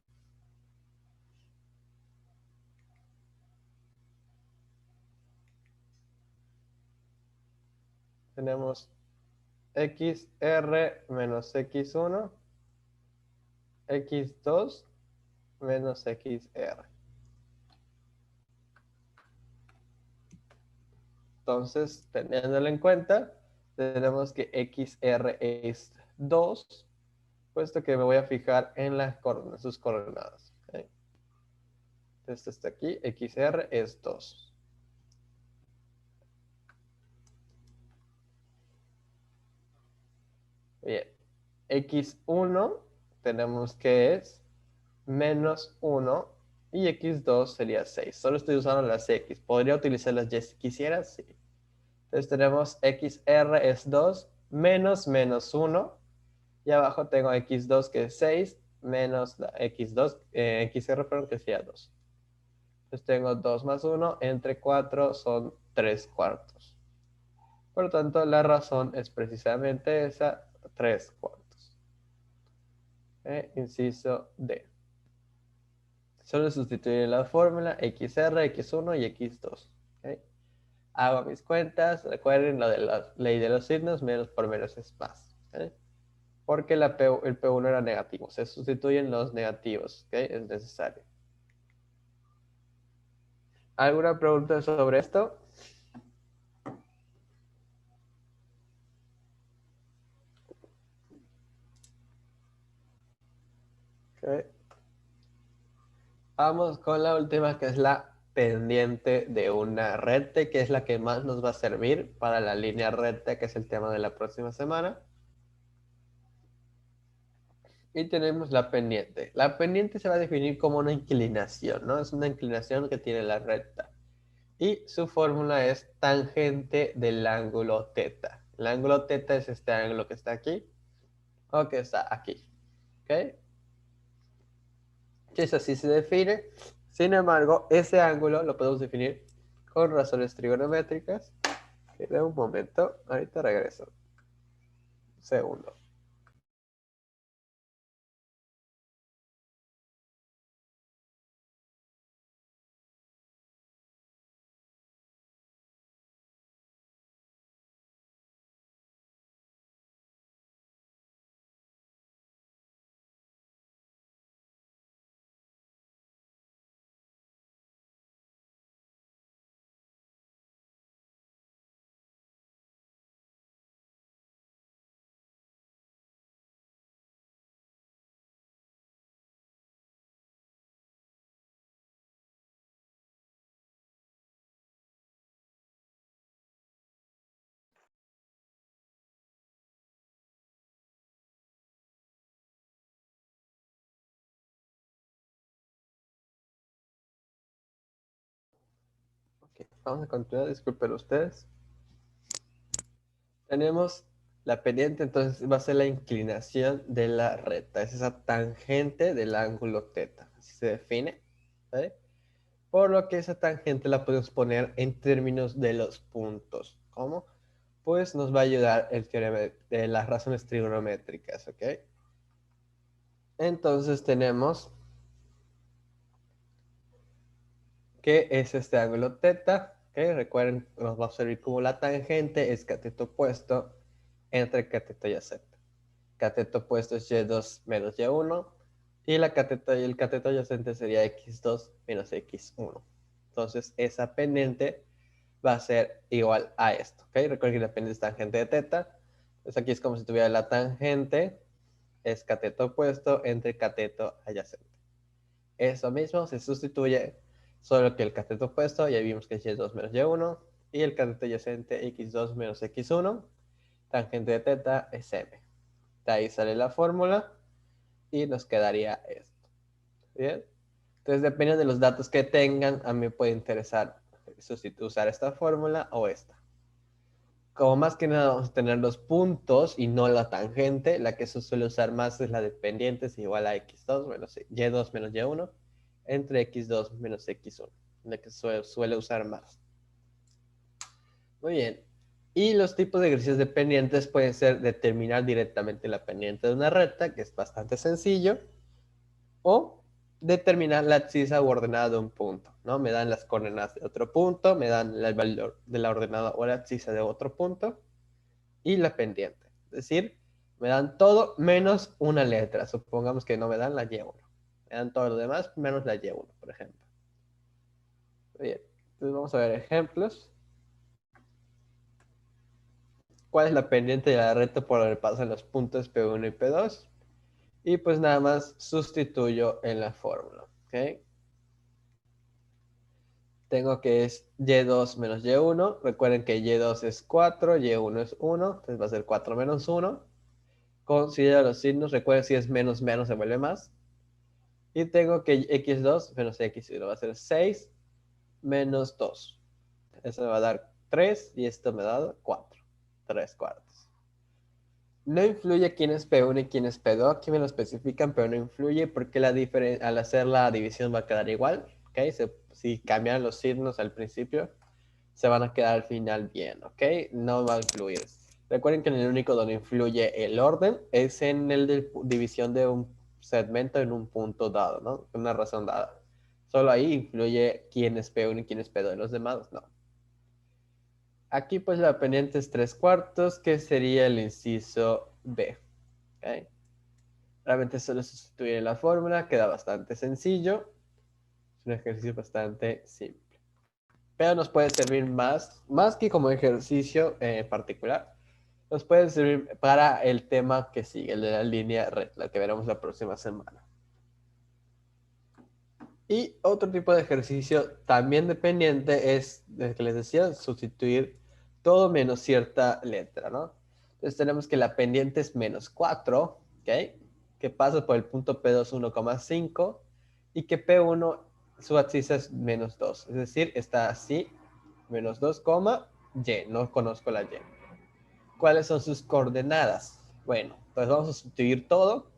Tenemos xr menos x1, x2 menos xr. Entonces, teniéndolo en cuenta, tenemos que xr es 2, puesto que me voy a fijar en sus coordenadas. ¿Okay? Entonces, hasta aquí, xr es 2. Bien, x1 tenemos que es menos 1 y x2 sería 6. Solo estoy usando las x. ¿Podría utilizarlas ya si quisiera? Sí. Entonces tenemos xr es 2 menos menos 1 y abajo tengo x2 que es 6 menos la x2, xr, perdón, que sería 2. Entonces tengo 2 más 1 entre 4 son 3 cuartos. Por lo tanto, la razón es precisamente esa, 3 cuartos. Inciso D. Solo sustituir la fórmula XR, X1 y X2. ¿Okay? Hago mis cuentas. Recuerden lo de la ley de los signos, menos por menos es más. ¿Okay? Porque el P1 era negativo. Se sustituyen los negativos. ¿Okay? Es necesario. ¿Alguna pregunta sobre esto? Okay. Vamos con la última, que es la pendiente de una recta, que es la que más nos va a servir para la línea recta, que es el tema de la próxima semana. Y tenemos la pendiente. La pendiente se va a definir como una inclinación, ¿no? Es una inclinación que tiene la recta. Y su fórmula es tangente del ángulo teta. El ángulo teta es este ángulo que está aquí o que está aquí. ¿Ok? Que es así se define. Sin embargo, ese ángulo lo podemos definir con razones trigonométricas. De un momento, ahorita regreso. Un segundo. Okay, vamos a continuar, disculpen ustedes. Tenemos la pendiente, entonces va a ser la inclinación de la recta. Es esa tangente del ángulo teta. Así se define. ¿Vale? Por lo que esa tangente la podemos poner en términos de los puntos. ¿Cómo? Pues nos va a ayudar el teorema de las razones trigonométricas, ¿ok? Entonces tenemos que es este ángulo teta, que recuerden, nos va a servir como la tangente, es cateto opuesto entre cateto y adyacente. Cateto opuesto es y2 menos y1, y el cateto adyacente sería x2 menos x1. Entonces, esa pendiente va a ser igual a esto, ¿ok? Recuerden que la pendiente es tangente de teta, entonces aquí es como si tuviera la tangente, es cateto opuesto entre cateto adyacente. Eso mismo se sustituye, solo que el cateto opuesto, ya vimos que es y2 menos y1, y el cateto adyacente x2 menos x1, tangente de teta es m. De ahí sale la fórmula y nos quedaría esto. ¿Bien? Entonces, dependiendo de los datos que tengan, a mí me puede interesar usar esta fórmula o esta. Como más que nada vamos a tener los puntos y no la tangente, la que se suele usar más es la de pendientes igual a x2 menos y2 menos y1 entre x2 menos x1, la que suele usar más. Muy bien. Y los tipos de ejercicios de pendientes pueden ser determinar directamente la pendiente de una recta, que es bastante sencillo, o determinar la abscisa o ordenada de un punto, ¿no? Me dan las coordenadas de otro punto, me dan el valor de la ordenada o la abscisa de otro punto, y la pendiente. Es decir, me dan todo menos una letra. Supongamos que no me dan la Y1. Me dan todo lo demás menos la Y1, por ejemplo. Bien, entonces vamos a ver ejemplos. ¿Cuál es la pendiente de la recta por donde pasan los puntos P1 y P2? Y pues nada más sustituyo en la fórmula. ¿Ok? Tengo que es y2 menos y1. Recuerden que y2 es 4, y1 es 1. Entonces va a ser 4 menos 1. Considero los signos. Recuerden, si es menos, menos se vuelve más. Y tengo que x2 menos x1 va a ser 6 menos 2. Eso me va a dar 3 y esto me da 4. 3 cuartos. No influye quién es P1 y quién es P2. Aquí me lo especifican, pero no influye porque al hacer la división va a quedar igual. ¿Okay? Si cambian los signos al principio, se van a quedar al final bien. ¿Ok? No va a influir. Recuerden que en el único donde influye el orden es en el de división de un segmento en un punto dado, ¿no? Una razón dada. Solo ahí influye quién es P1 y quién es P2. Los demás no. Aquí pues la pendiente es 3 cuartos, que sería el inciso B. ¿Okay? Realmente solo sustituir la fórmula, queda bastante sencillo. Es un ejercicio bastante simple. Pero nos puede servir más que como ejercicio particular. Nos puede servir para el tema que sigue, el de la línea recta, que veremos la próxima semana. Y otro tipo de ejercicio también dependiente es, el que les decía, sustituir todo menos cierta letra, ¿no? Entonces tenemos que la pendiente es menos 4, ¿ok? Que pasa por el punto P2 1,5 y que P1 su abscisa es menos 2. Es decir, está así, menos 2, y, no conozco la y. ¿Cuáles son sus coordenadas? Bueno, pues vamos a sustituir todo.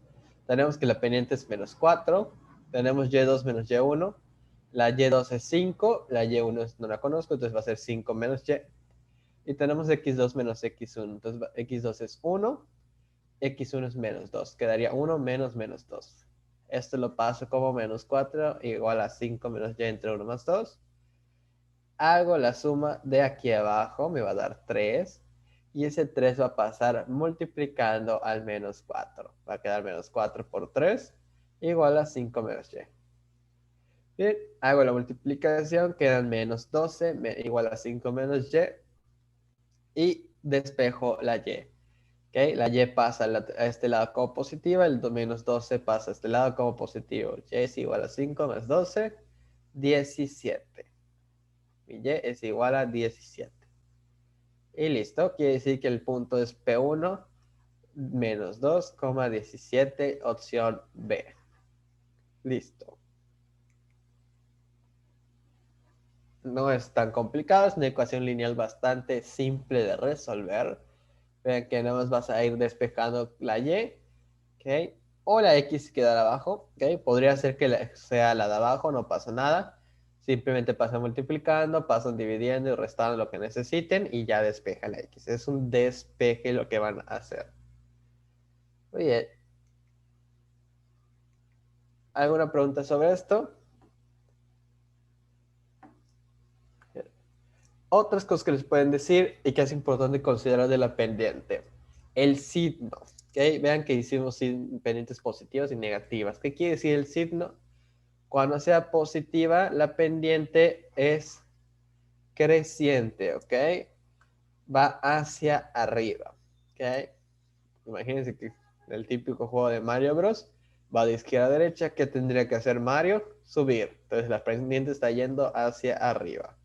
Tenemos que la pendiente es menos 4. Tenemos y2 menos y1. La y2 es 5. La y1 no la conozco, entonces va a ser 5 menos y. Y tenemos x2 menos x1. Entonces x2 es 1. X1 es menos 2. Quedaría 1 menos menos 2. Esto lo paso como menos 4 igual a 5 menos y entre 1 más 2. Hago la suma de aquí abajo, me va a dar 3. Y ese 3 va a pasar multiplicando al menos 4. Va a quedar menos 4 por 3 igual a 5 menos y. Bien, hago la multiplicación, quedan menos 12 igual a 5 menos y. Y despejo la y. ¿Okay? La y pasa a este lado como positiva, el menos 12 pasa a este lado como positivo. Y es igual a 5 más 12, 17. Y y es igual a 17. Y listo, quiere decir que el punto es P1 menos 2,17, opción B. Listo. No es tan complicado, es una ecuación lineal bastante simple de resolver. Vean que nada más vas a ir despejando la y, ¿ok? O la x quedará abajo, ¿ok? Podría ser que sea la de abajo, no pasa nada. Simplemente pasan multiplicando, pasan dividiendo y restando lo que necesiten y ya despeja la x. Es un despeje lo que van a hacer. Muy bien. ¿Alguna pregunta sobre esto? Otras cosas que les pueden decir y que es importante considerar de la pendiente. El signo. ¿Okay? Vean que hicimos pendientes positivas y negativas. ¿Qué quiere decir el signo? Cuando sea positiva, la pendiente es creciente, ¿ok? Va hacia arriba, ¿ok? Imagínense que el típico juego de Mario Bros. Va de izquierda a derecha. ¿Qué tendría que hacer Mario? Subir. Entonces la pendiente está yendo hacia arriba.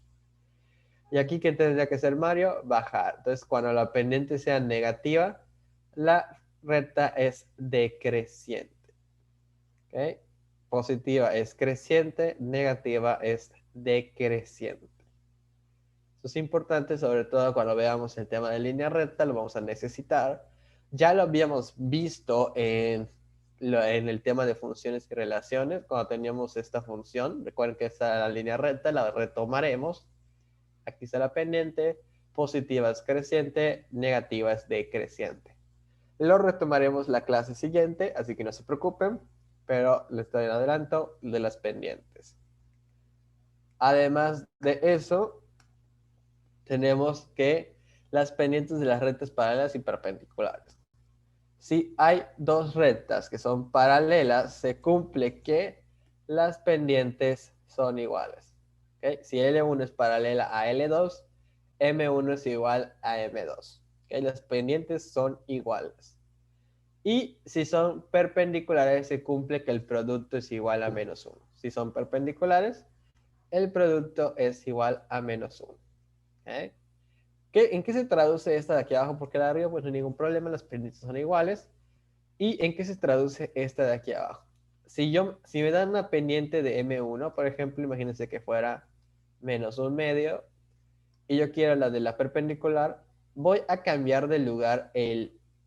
Y aquí, ¿qué tendría que hacer Mario? Bajar. Entonces, cuando la pendiente sea negativa, la recta es decreciente. ¿Ok? Positiva es creciente, negativa es decreciente. Eso es importante, sobre todo cuando veamos el tema de línea recta, lo vamos a necesitar. Ya lo habíamos visto en el tema de funciones y relaciones, cuando teníamos esta función. Recuerden que esta la línea recta, la retomaremos. Aquí está la pendiente, positiva es creciente, negativa es decreciente. Lo retomaremos la clase siguiente, así que no se preocupen, pero les doy un adelanto de las pendientes. Además de eso, tenemos que las pendientes de las rectas paralelas y perpendiculares. Si hay dos rectas que son paralelas, se cumple que las pendientes son iguales. ¿Okay? Si L1 es paralela a L2, M1 es igual a M2. ¿Okay? Las pendientes son iguales. Y si son perpendiculares, se cumple que el producto es igual a menos 1. Si son perpendiculares, el producto es igual a menos 1. ¿Okay? ¿En qué se traduce esta de aquí abajo? Porque la de arriba pues no hay ningún problema, las pendientes son iguales. ¿Y en qué se traduce esta de aquí abajo? Si me dan una pendiente de M1, por ejemplo, imagínense que fuera menos un medio, y yo quiero la de la perpendicular, voy a cambiar de lugar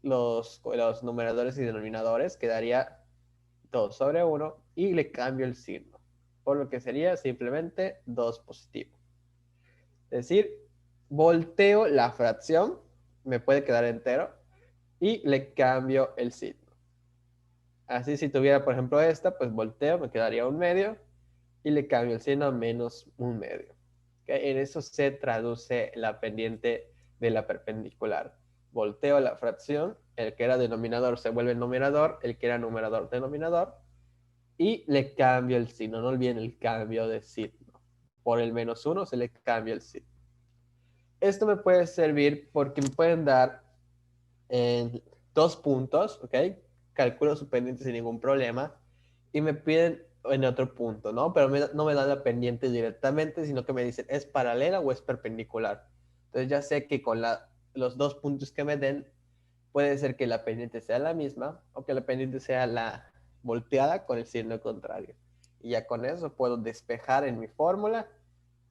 los numeradores y denominadores, quedaría 2 sobre 1, y le cambio el signo, por lo que sería simplemente 2 positivo. Es decir, volteo la fracción, me puede quedar entero, y le cambio el signo. Así si tuviera, por ejemplo, esta, pues volteo, me quedaría un medio, y le cambio el signo a menos un medio. ¿Okay? En eso se traduce la pendiente de la perpendicular. Volteo la fracción, el que era denominador se vuelve numerador, el que era numerador denominador, y le cambio el signo. No olviden el cambio de signo. Por el menos uno se le cambia el signo. Esto me puede servir porque me pueden dar en 2 puntos, ¿ok? Calculo su pendiente sin ningún problema y me piden en otro punto, ¿no? Pero no me dan la pendiente directamente, sino que me dicen, ¿es paralela o es perpendicular? Entonces ya sé que con los 2 puntos que me den, puede ser que la pendiente sea la misma o que la pendiente sea la volteada con el signo contrario. Y ya con eso puedo despejar en mi fórmula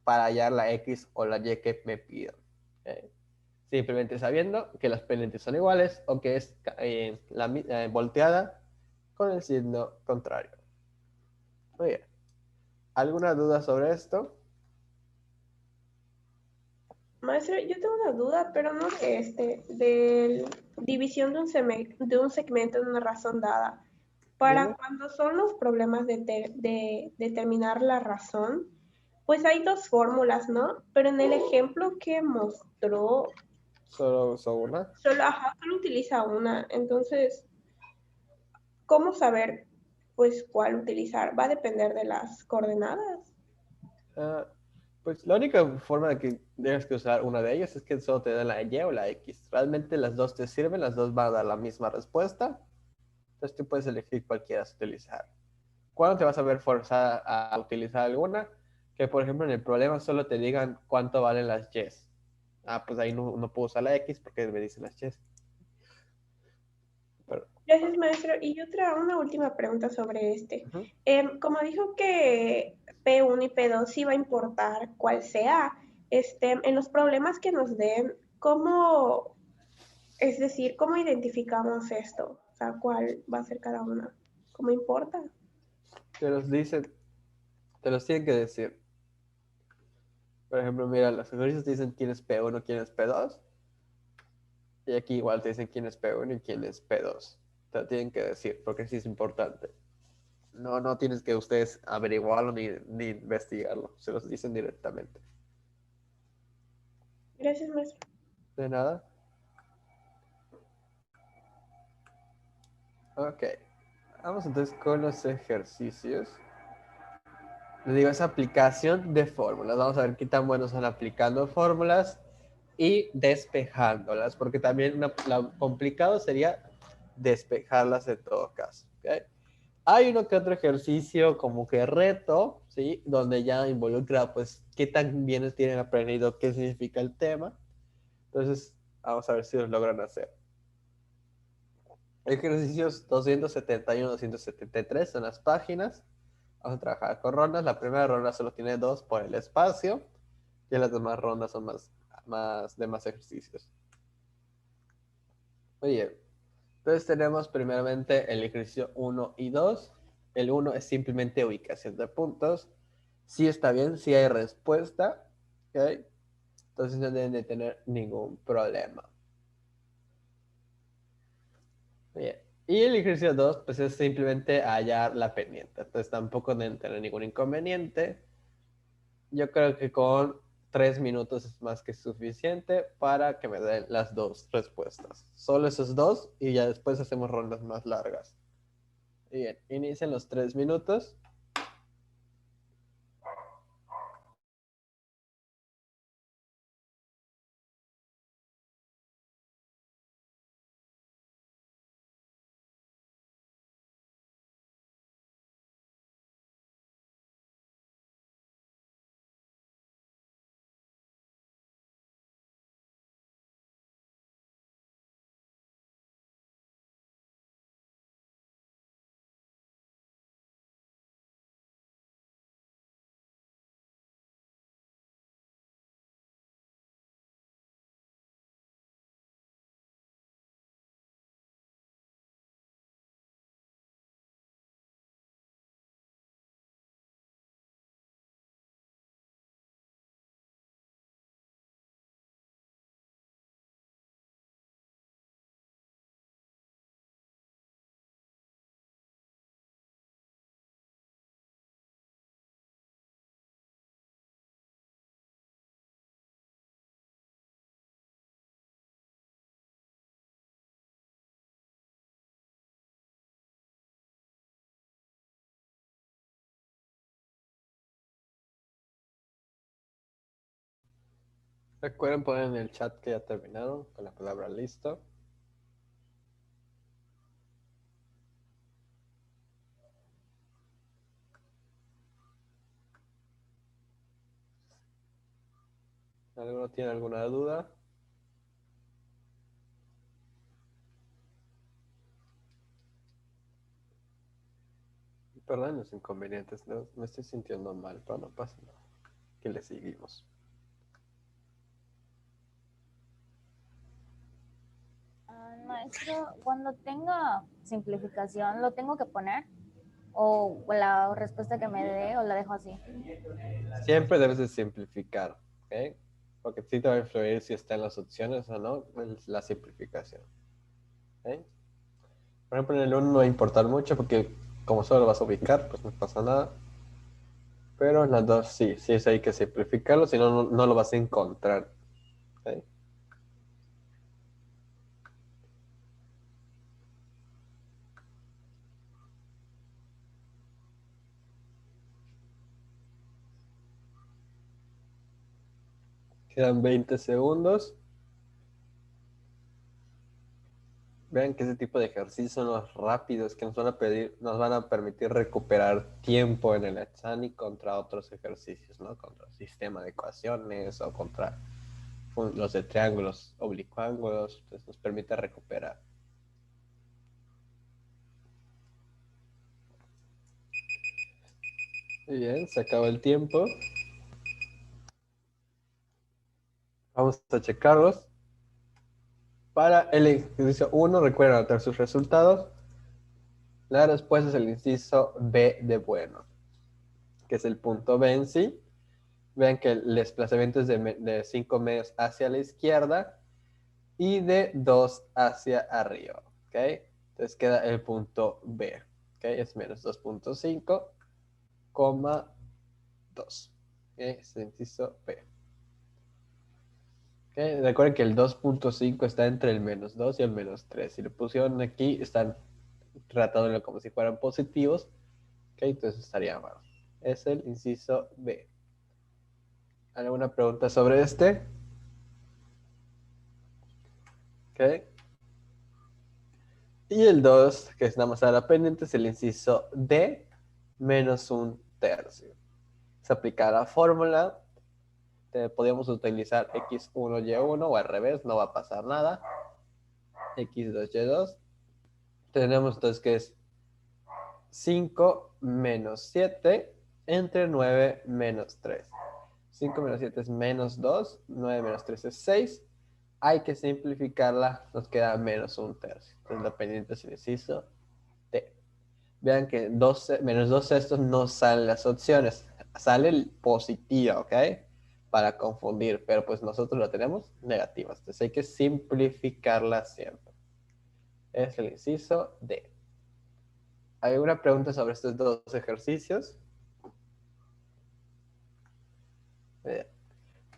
para hallar la X o la Y que me pidan. ¿Okay? Simplemente sabiendo que las pendientes son iguales o que es volteada con el signo contrario. Muy bien. ¿Alguna duda sobre esto? Maestro, yo tengo una duda, pero no de división de un segmento en una razón dada. Para Dime. cuando son los problemas de determinar la razón, pues hay dos fórmulas, ¿no? Pero en el ejemplo que mostró, Solo uso una. solo utiliza una. Entonces, ¿cómo saber, pues, cuál utilizar? Va a depender de las coordenadas. Ah, pues la única forma de que tengas que usar una de ellas es que solo te den la Y o la X. Realmente las dos te sirven, las dos van a dar la misma respuesta. Entonces tú puedes elegir cuál quieras utilizar. ¿Cuándo te vas a ver forzada a utilizar alguna? Que por ejemplo en el problema solo te digan cuánto valen las Y's. Ah, pues ahí no puedo usar la X porque me dicen las Y's. Pero, Gracias, maestro. Y una última pregunta sobre este. uh-huh. Como dijo que P1 y P2 sí va a importar cuál sea, en los problemas que nos den, ¿cómo, es decir, cómo identificamos esto? O sea, ¿cuál va a ser cada una? ¿Cómo importa? Te los dicen, te los tienen que decir. Por ejemplo, mira, los ejercicios te dicen quién es P1, quién es P2. Y aquí igual te dicen quién es P1 y quién es P2. Te lo tienen que decir porque sí es importante. No tienes que ustedes averiguarlo ni investigarlo. Se los dicen directamente. Gracias, maestro. De nada. Ok. Vamos entonces con los ejercicios. Les digo, es aplicación de fórmulas. Vamos a ver qué tan buenos son aplicando fórmulas y despejándolas, porque también lo complicado sería despejarlas en todo caso. ¿Okay? Hay uno que otro ejercicio como que reto, ¿sí? Donde ya involucra, pues, qué tan bien tienen aprendido qué significa el tema. Entonces, vamos a ver si los logran hacer. Ejercicios 271, 273 son las páginas. Vamos a trabajar con rondas. La primera ronda solo tiene 2 por el espacio. Y las demás rondas son de más ejercicios. Muy bien. Entonces tenemos primeramente el ejercicio 1 y 2. El 1 es simplemente ubicación de puntos. Sí está bien, sí hay respuesta. ¿Okay? Entonces no deben de tener ningún problema. Bien. Y el ejercicio 2 pues es simplemente hallar la pendiente. Entonces tampoco deben tener ningún inconveniente. Yo creo que con 3 minutos es más que suficiente para que me den las dos respuestas. Solo esos dos y ya después hacemos rondas más largas. Bien, inician los 3 minutos. Recuerden poner en el chat que ya terminaron con la palabra listo. ¿Alguno tiene alguna duda? Perdón los inconvenientes, no, me estoy sintiendo mal, pero no pasa nada. Que le seguimos. Maestro, cuando tenga simplificación, ¿lo tengo que poner? ¿O la respuesta que me dé o la dejo así? Siempre debes de simplificar, ¿ok? Porque sí te va a influir si está en las opciones o no, es la simplificación. ¿Ok? Por ejemplo, en el 1 no va a importar mucho porque como solo lo vas a ubicar, pues no pasa nada. Pero en las dos sí, sí es hay que simplificarlo, si no, no lo vas a encontrar. ¿Ok? Quedan 20 segundos. Vean que ese tipo de ejercicios son los rápidos que nos van a permitir recuperar tiempo en el examen y contra otros ejercicios, ¿no? Contra el sistema de ecuaciones o contra los de triángulos oblicuángulos, pues nos permite recuperar. Muy bien, se acabó el tiempo. Vamos a checarlos. Para el ejercicio 1, recuerden anotar sus resultados. La respuesta es el inciso B de bueno, que es el punto B en sí. Vean que el desplazamiento es de 5 medios hacia la izquierda y de 2 hacia arriba. ¿Ok? Entonces queda el punto B. ¿Ok? Es menos 2.5, 2. ¿Ok? Es el inciso B. ¿Ok? Recuerden que el 2.5 está entre el menos 2 y el menos 3. Si lo pusieron aquí, están tratándolo como si fueran positivos. ¿Ok? Entonces estaría mal. Es el inciso B. ¿Alguna pregunta sobre este? ¿Ok? Y el 2, que es nada más a la pendiente, es el inciso D menos un tercio. Se aplica la fórmula. Podríamos utilizar x1y1 o al revés, no va a pasar nada. x2y2. Tenemos entonces que es 5 menos 7 entre 9 menos 3. 5 menos 7 es menos 2, 9 menos 3 es 6. Hay que simplificarla, nos queda menos un tercio. Entonces la pendiente es el inciso D. Vean que menos 2 sextos no salen las opciones. Sale el positivo, ¿ok? Para confundir, pero pues nosotros lo tenemos negativas. Entonces hay que simplificarla siempre. Es el inciso D. ¿Hay alguna pregunta sobre estos dos ejercicios?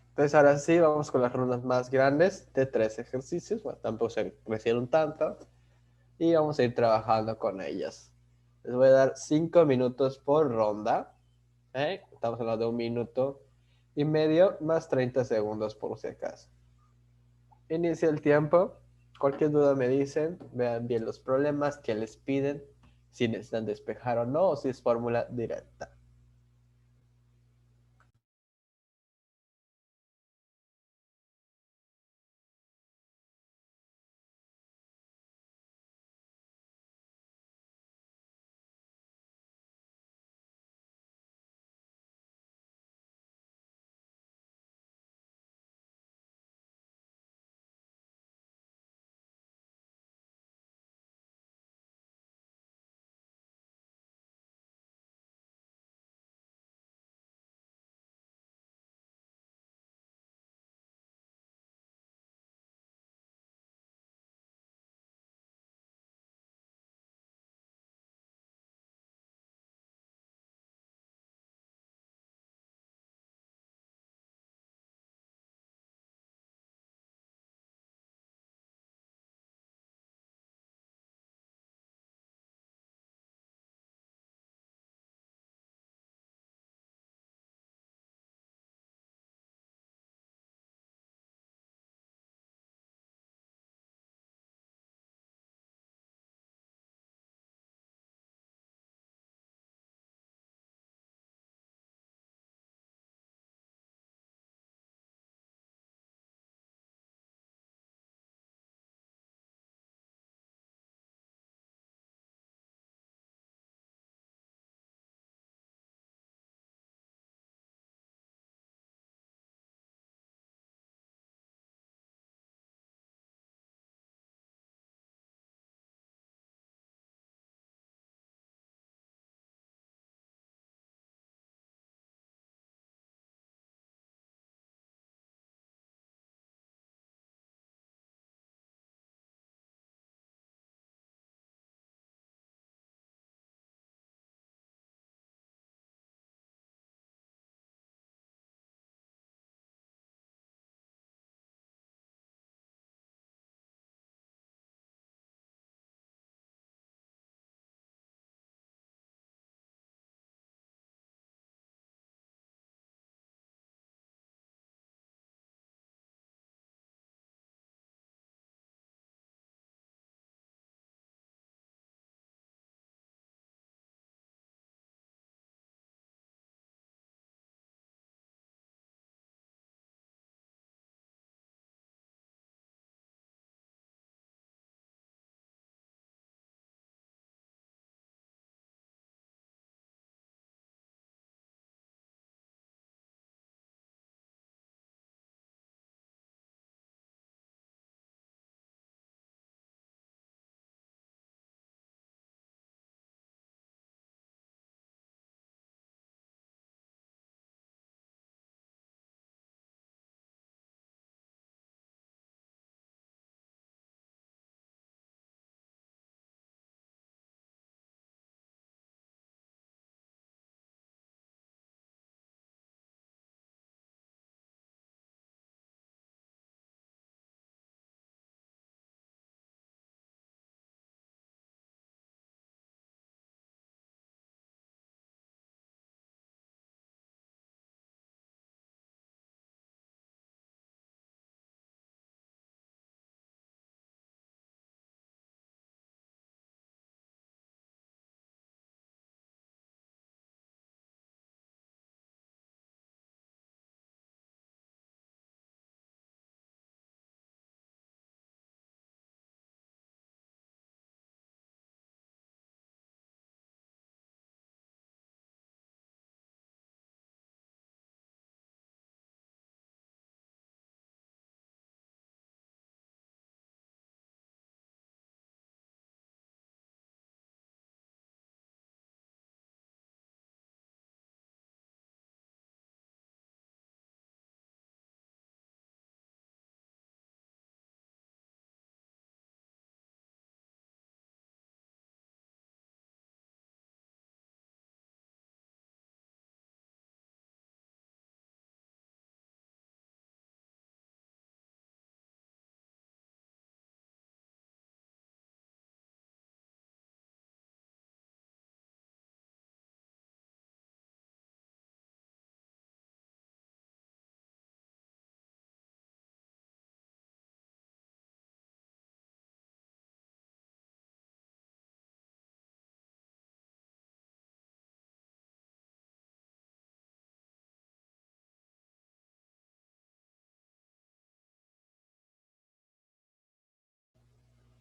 Entonces ahora sí, vamos con las rondas más grandes de 3 ejercicios. Bueno, tampoco se crecieron tanto. Y vamos a ir trabajando con ellas. Les voy a dar 5 minutos por ronda. Estamos hablando de 1 minuto y medio más 30 segundos por si acaso. Inicia el tiempo. Cualquier duda me dicen. Vean bien los problemas que les piden. Si necesitan despejar o no. O si es fórmula directa.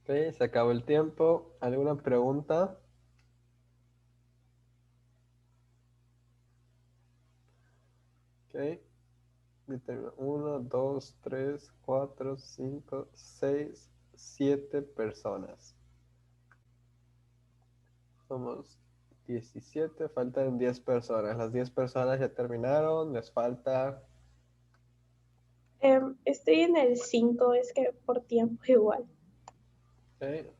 Ok, se acabó el tiempo. ¿Alguna pregunta? Ok. 1, 2, 3, 4, 5, 6, 7 personas. Somos 17, faltan 10 personas. Las 10 personas ya terminaron, les falta... Estoy en el 5, es que por tiempo igual. Okay.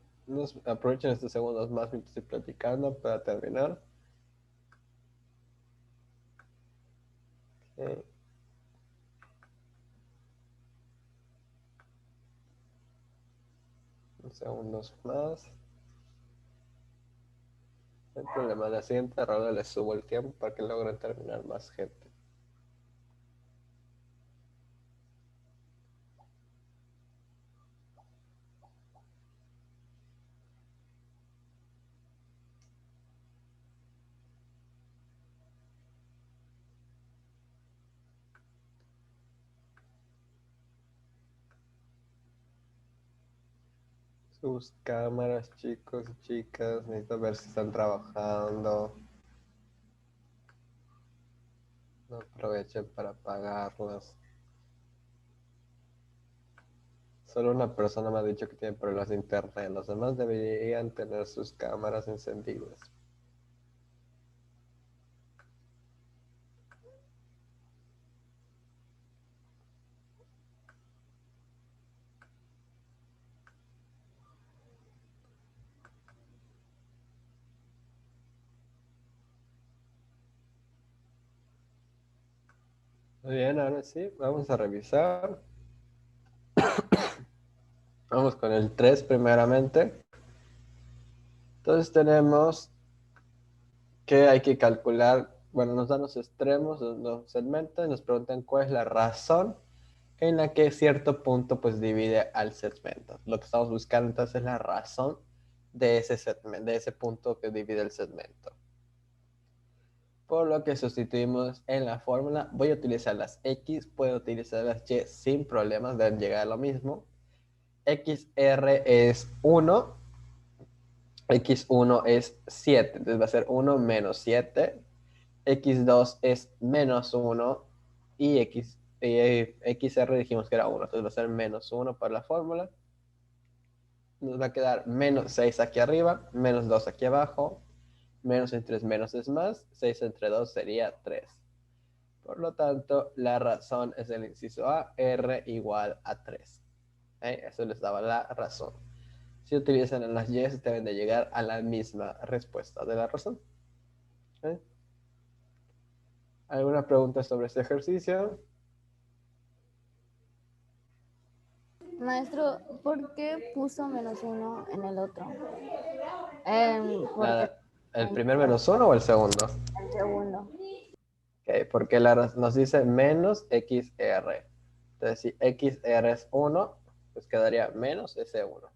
Aprovechen estos segundos más mientras estoy platicando para terminar. Okay. Unos segundos más. No hay problema, en la siguiente ronda les subo el tiempo para que logren terminar más gente. Sus cámaras, chicos y chicas, necesito ver si están trabajando. No aprovechen para apagarlas. Solo una persona me ha dicho que tiene problemas de internet. Los demás deberían tener sus cámaras encendidas. Muy bien, ahora sí, vamos a revisar. Vamos con el 3 primeramente. Entonces tenemos que hay que calcular, bueno, nos dan los extremos, los segmentos y nos preguntan cuál es la razón en la que cierto punto pues divide al segmento. Lo que estamos buscando entonces es la razón de ese segmento, de ese punto que divide el segmento. Por lo que sustituimos en la fórmula, voy a utilizar las X, puedo utilizar las Y sin problemas, deben llegar a lo mismo. XR es 1, X1 es 7, entonces va a ser 1 menos 7, X2 es menos 1 y XR dijimos que era 1, entonces va a ser menos 1 para la fórmula. Nos va a quedar menos 6 aquí arriba, menos 2 aquí abajo, menos entre 3 menos es más, 6 entre 2 sería 3. Por lo tanto, la razón es el inciso A, R igual a 3. Eso les daba la razón. Si utilizan las Y, deben de llegar a la misma respuesta de la razón. ¿Alguna pregunta sobre este ejercicio? Maestro, ¿por qué puso -1 en el otro? Porque ¿El primer -1 o el segundo? el segundo. Okay, porque nos dice menos XR. Entonces, si XR es 1, pues quedaría menos ese 1.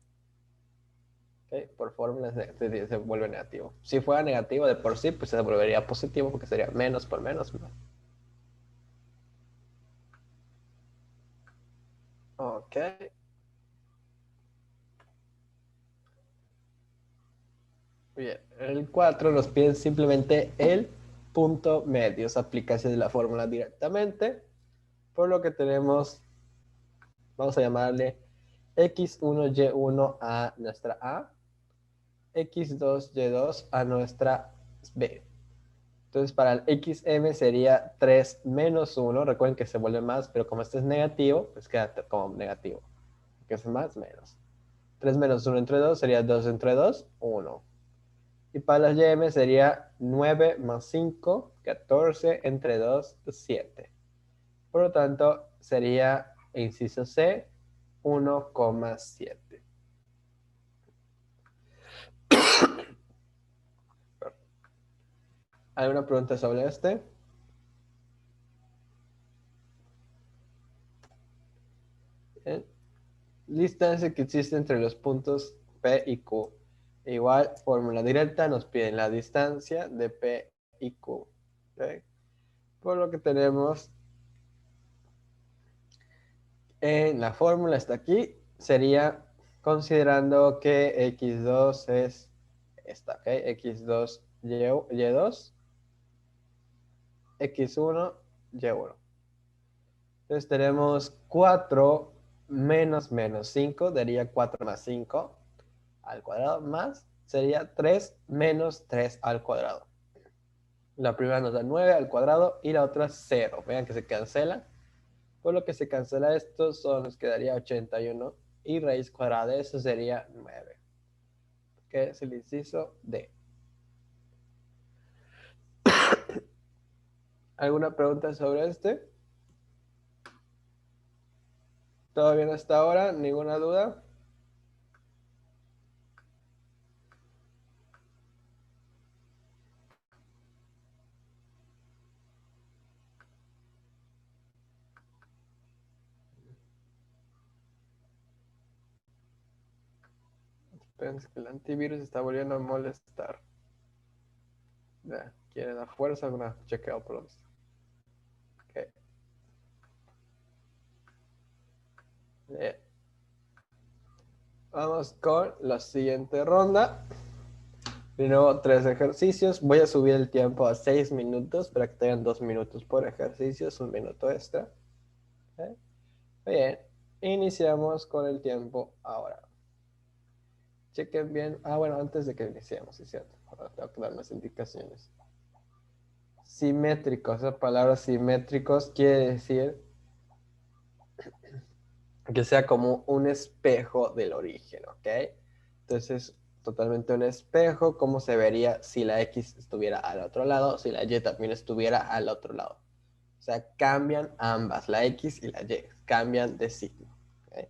Okay, por fórmula se vuelve negativo. Si fuera negativo de por sí, pues se volvería positivo porque sería menos por menos. Ok. Bien, el 4 nos piden simplemente el punto medio, es aplicación de la fórmula directamente, por lo que tenemos, vamos a llamarle X1, Y1 a nuestra A, X2, Y2 a nuestra B. Entonces para el XM sería 3 menos 1, recuerden que se vuelve más, pero como este es negativo, pues queda como negativo, que es más, menos. 3 menos 1 entre 2 sería 2 entre 2, 1. Y para las YM sería 9 más 5, 14 entre 2, 7. Por lo tanto, sería, inciso C, 1,7. ¿Alguna pregunta sobre este? Bien. Distancia que existe entre los puntos P y Q. Igual, fórmula directa, nos piden la distancia de P y Q. ¿Okay? Por lo que tenemos en la fórmula, está aquí, sería considerando que x2 es esta, ¿ok? x2, y2, x1, y1. Entonces tenemos 4 menos 5, daría 4 más 5 al cuadrado, más sería 3 menos 3 al cuadrado. La primera nos da 9 al cuadrado y la otra 0. Vean que se cancela. Por lo que se cancela esto, solo nos quedaría 81 y raíz cuadrada de eso sería 9, que es el inciso D. ¿Alguna pregunta sobre este? ¿Todo bien hasta ahora? ¿Ninguna duda? Espérense que el antivirus está volviendo a molestar. Ya, quiere dar fuerza alguna chequeo por lo visto. Ok. Bien. Vamos con la siguiente ronda. De nuevo, 3 ejercicios. Voy a subir el tiempo a 6 minutos para que tengan 2 minutos por ejercicio. Es un minuto extra. ¿Ok? Bien. Iniciamos con el tiempo ahora. Chequen bien. Ah, bueno, antes de que iniciemos, es cierto. Ahora tengo que dar más indicaciones. Simétricos. Esa palabra simétricos quiere decir que sea como un espejo del origen, ¿ok? Entonces, totalmente un espejo, cómo se vería si la X estuviera al otro lado, si la Y también estuviera al otro lado. O sea, cambian ambas, la X y la Y, cambian de signo. ¿Ok?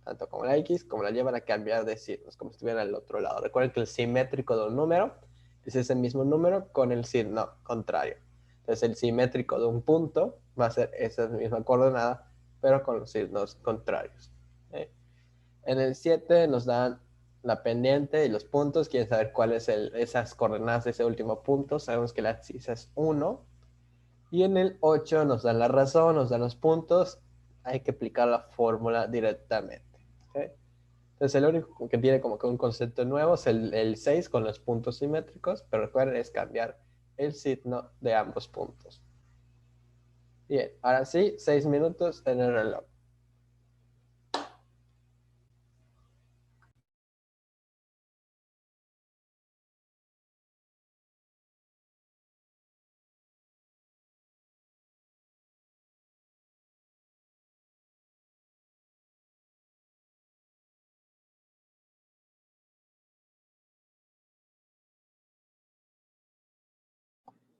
Tanto como la X como la Y van a cambiar de signos, como si estuvieran al otro lado. Recuerden que el simétrico de un número es ese mismo número con el signo contrario. Entonces, el simétrico de un punto va a ser esa misma coordenada, pero con los signos contrarios. ¿Ok? En el 7 nos dan la pendiente y los puntos. Quieren saber cuáles esas coordenadas de ese último punto. Sabemos que la axis es 1. Y en el 8 nos dan la razón, nos dan los puntos. Hay que aplicar la fórmula directamente. ¿Okay? Entonces el único que tiene como que un concepto nuevo es el 6 con los puntos simétricos. Pero recuerden, es cambiar el signo de ambos puntos. Bien, ahora sí, 6 minutos en el reloj.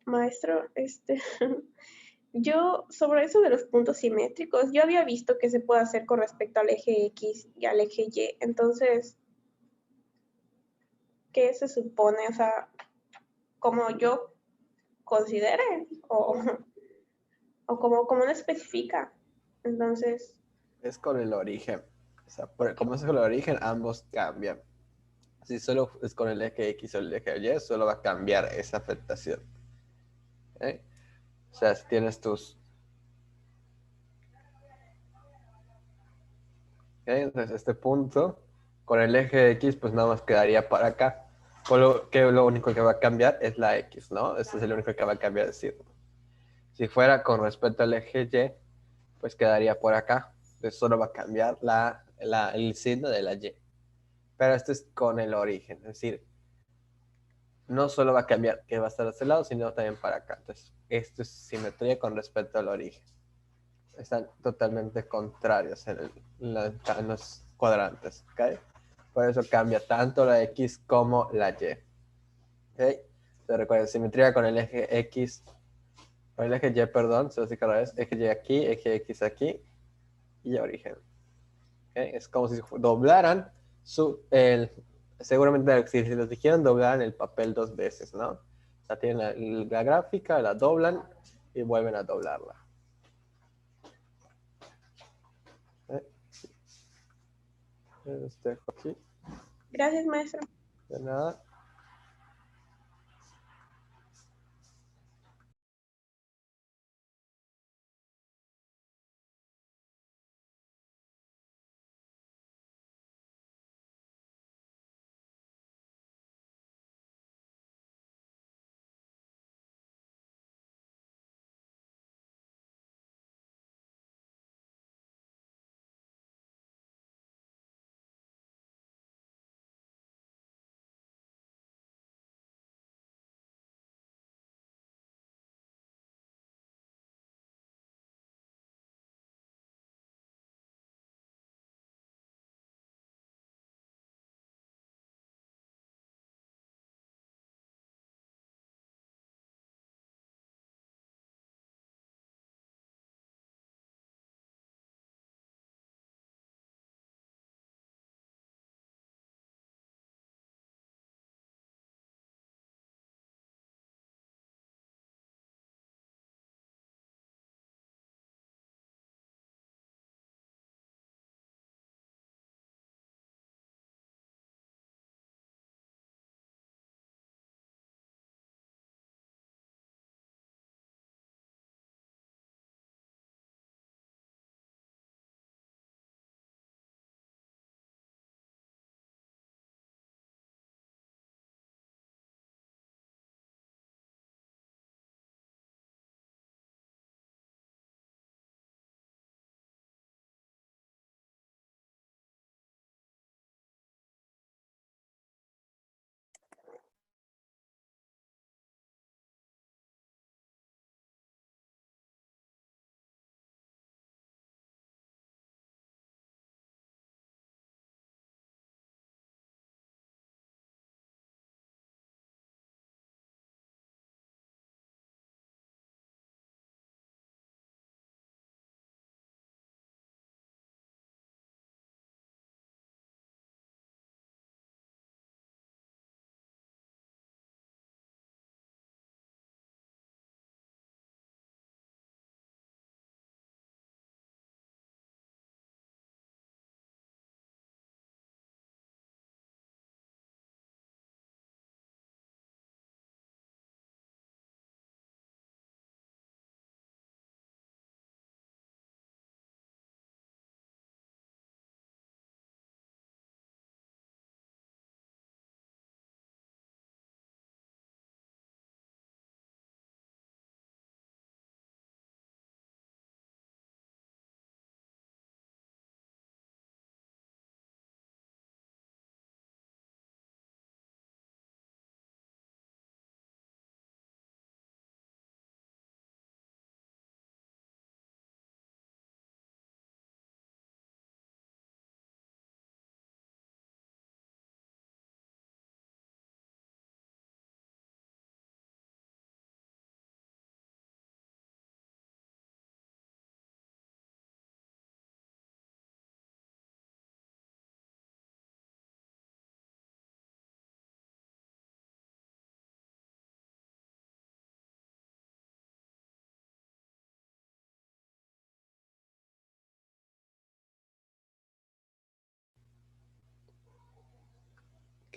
Maestro, yo sobre eso de los puntos simétricos, yo había visto que se puede hacer con respecto al eje X y al eje Y. Entonces, ¿qué se supone? O sea, como yo considere o como no especifica. Entonces, Es con el origen. O sea, como es con el origen, ambos cambian. Si solo es con el eje X o el eje Y, solo va a cambiar esa afectación. ¿Ok? O sea, si tienes tus... ¿ok? Entonces, este punto con el eje X, pues nada más quedaría para acá. Por lo que lo único que va a cambiar es la X, ¿no? Este es el único que va a cambiar de signo. Si fuera con respecto al eje Y, pues quedaría por acá. Entonces solo va a cambiar el signo de la Y. Pero esto es con el origen. Es decir, no solo va a cambiar que va a estar a este lado, sino también para acá. Entonces, esto es simetría con respecto al origen. Están totalmente contrarios en los cuadrantes. ¿Okay? Por eso cambia tanto la X como la Y. ¿Okay? Entonces, recuerden, simetría con el eje X, con el eje Y, perdón, se lo dice cada vez, eje Y aquí, eje X aquí y origen. ¿Okay? Es como si doblaran seguramente si los dijeron doblaran el papel 2 veces, ¿no? O sea, tienen la gráfica, la doblan y vuelven a doblarla. ¿Okay? Este aquí, gracias, maestro. de nada.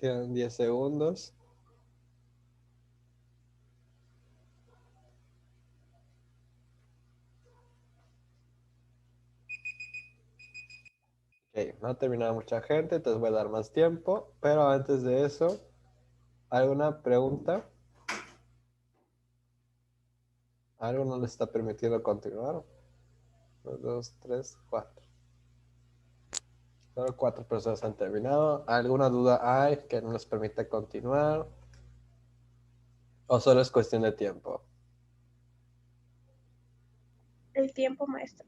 Quedan 10 segundos. Ok, no ha terminado mucha gente, entonces voy a dar más tiempo. Pero antes de eso, ¿alguna pregunta? ¿Algo no les está permitiendo continuar? 1, 2, 3, 4. Solo 4 personas han terminado. ¿Alguna duda hay que no les permita continuar? ¿O solo es cuestión de tiempo? El tiempo, maestro.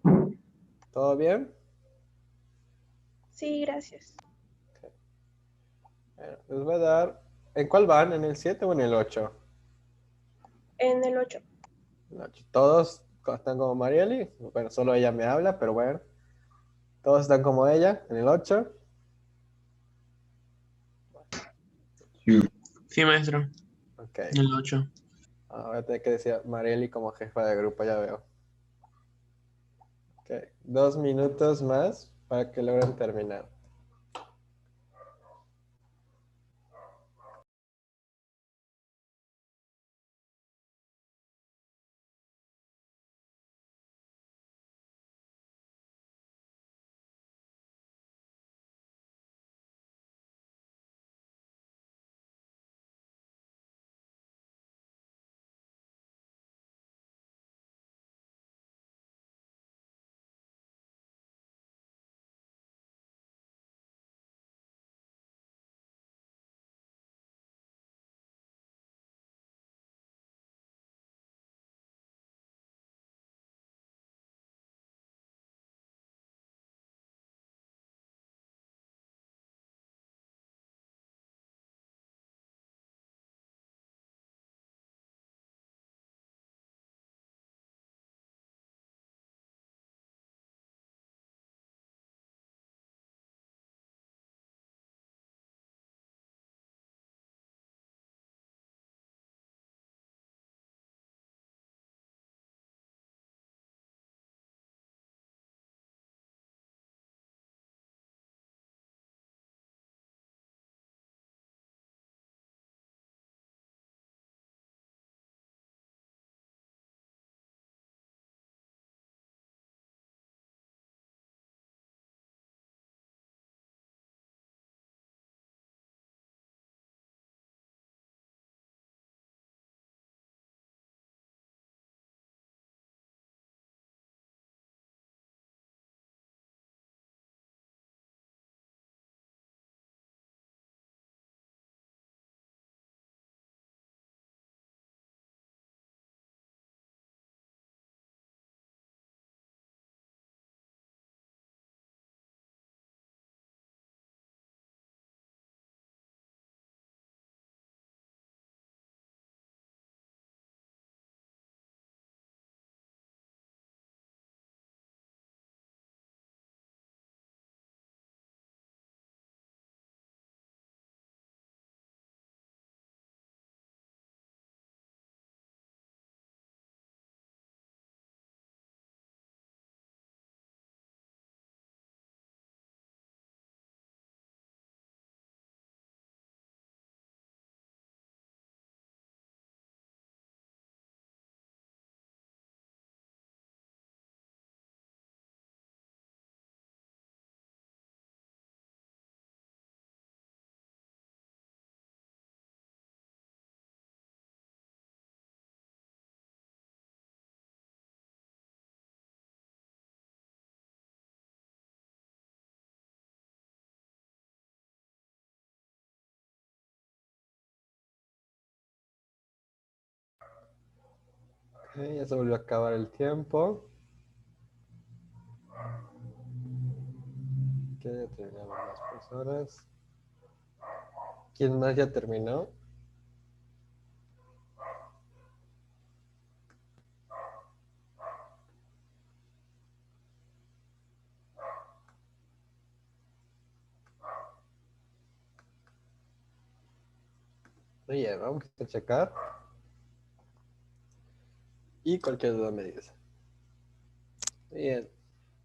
¿Todo bien? Sí, gracias. Bueno, les voy a dar... ¿En cuál van? ¿En el 7 o en el 8? En el 8. Todos están como Marieli. Bueno, solo ella me habla, pero bueno. Todos están como ella, en el 8. Sí, sí, maestro. Ok. El 8. Voy a tener que decir Marieli como jefa de grupo, ya veo. Ok. 2 minutos más para que logren terminar. Ok, ya se volvió a acabar el tiempo. Ok, ya terminaron las personas. ¿Quién más ya terminó? Muy bien, vamos a checar. Y cualquier duda me dice. Bien.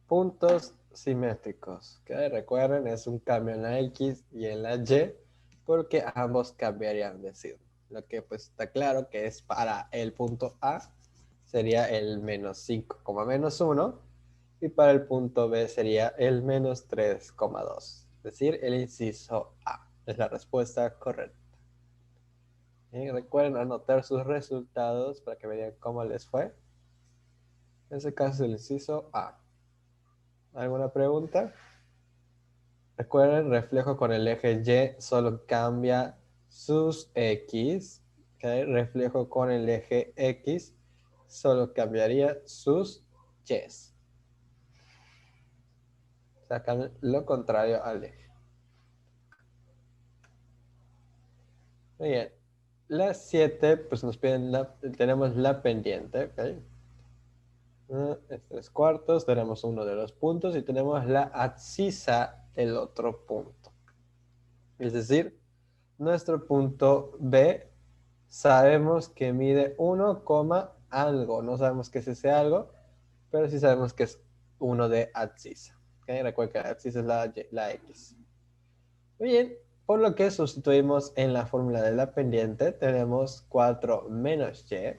Puntos simétricos. Que recuerden, es un cambio en la X y en la Y. porque ambos cambiarían de signo. Lo que pues está claro que es para el punto A sería el menos 5,-1 y para el punto B sería el menos 3,2. Es decir, el inciso A es la respuesta correcta. Y recuerden anotar sus resultados para que vean cómo les fue. En ese caso es el inciso A. ¿Alguna pregunta? Recuerden, reflejo con el eje Y solo cambia sus X. ¿Okay? Reflejo con el eje X solo cambiaría sus Ys. O sea, cambia lo contrario al eje. Muy bien. Las 7, pues nos piden tenemos la pendiente, ¿ok? 3/4, tenemos uno de los puntos y tenemos la abscisa del otro punto. Es decir, nuestro punto B sabemos que mide 1, algo. No sabemos qué es ese algo, pero sí sabemos que es 1 de abscisa. ¿Okay? Recuerden que la abscisa es la X. Muy bien, por lo que sustituimos en la fórmula de la pendiente, tenemos 4 menos Y.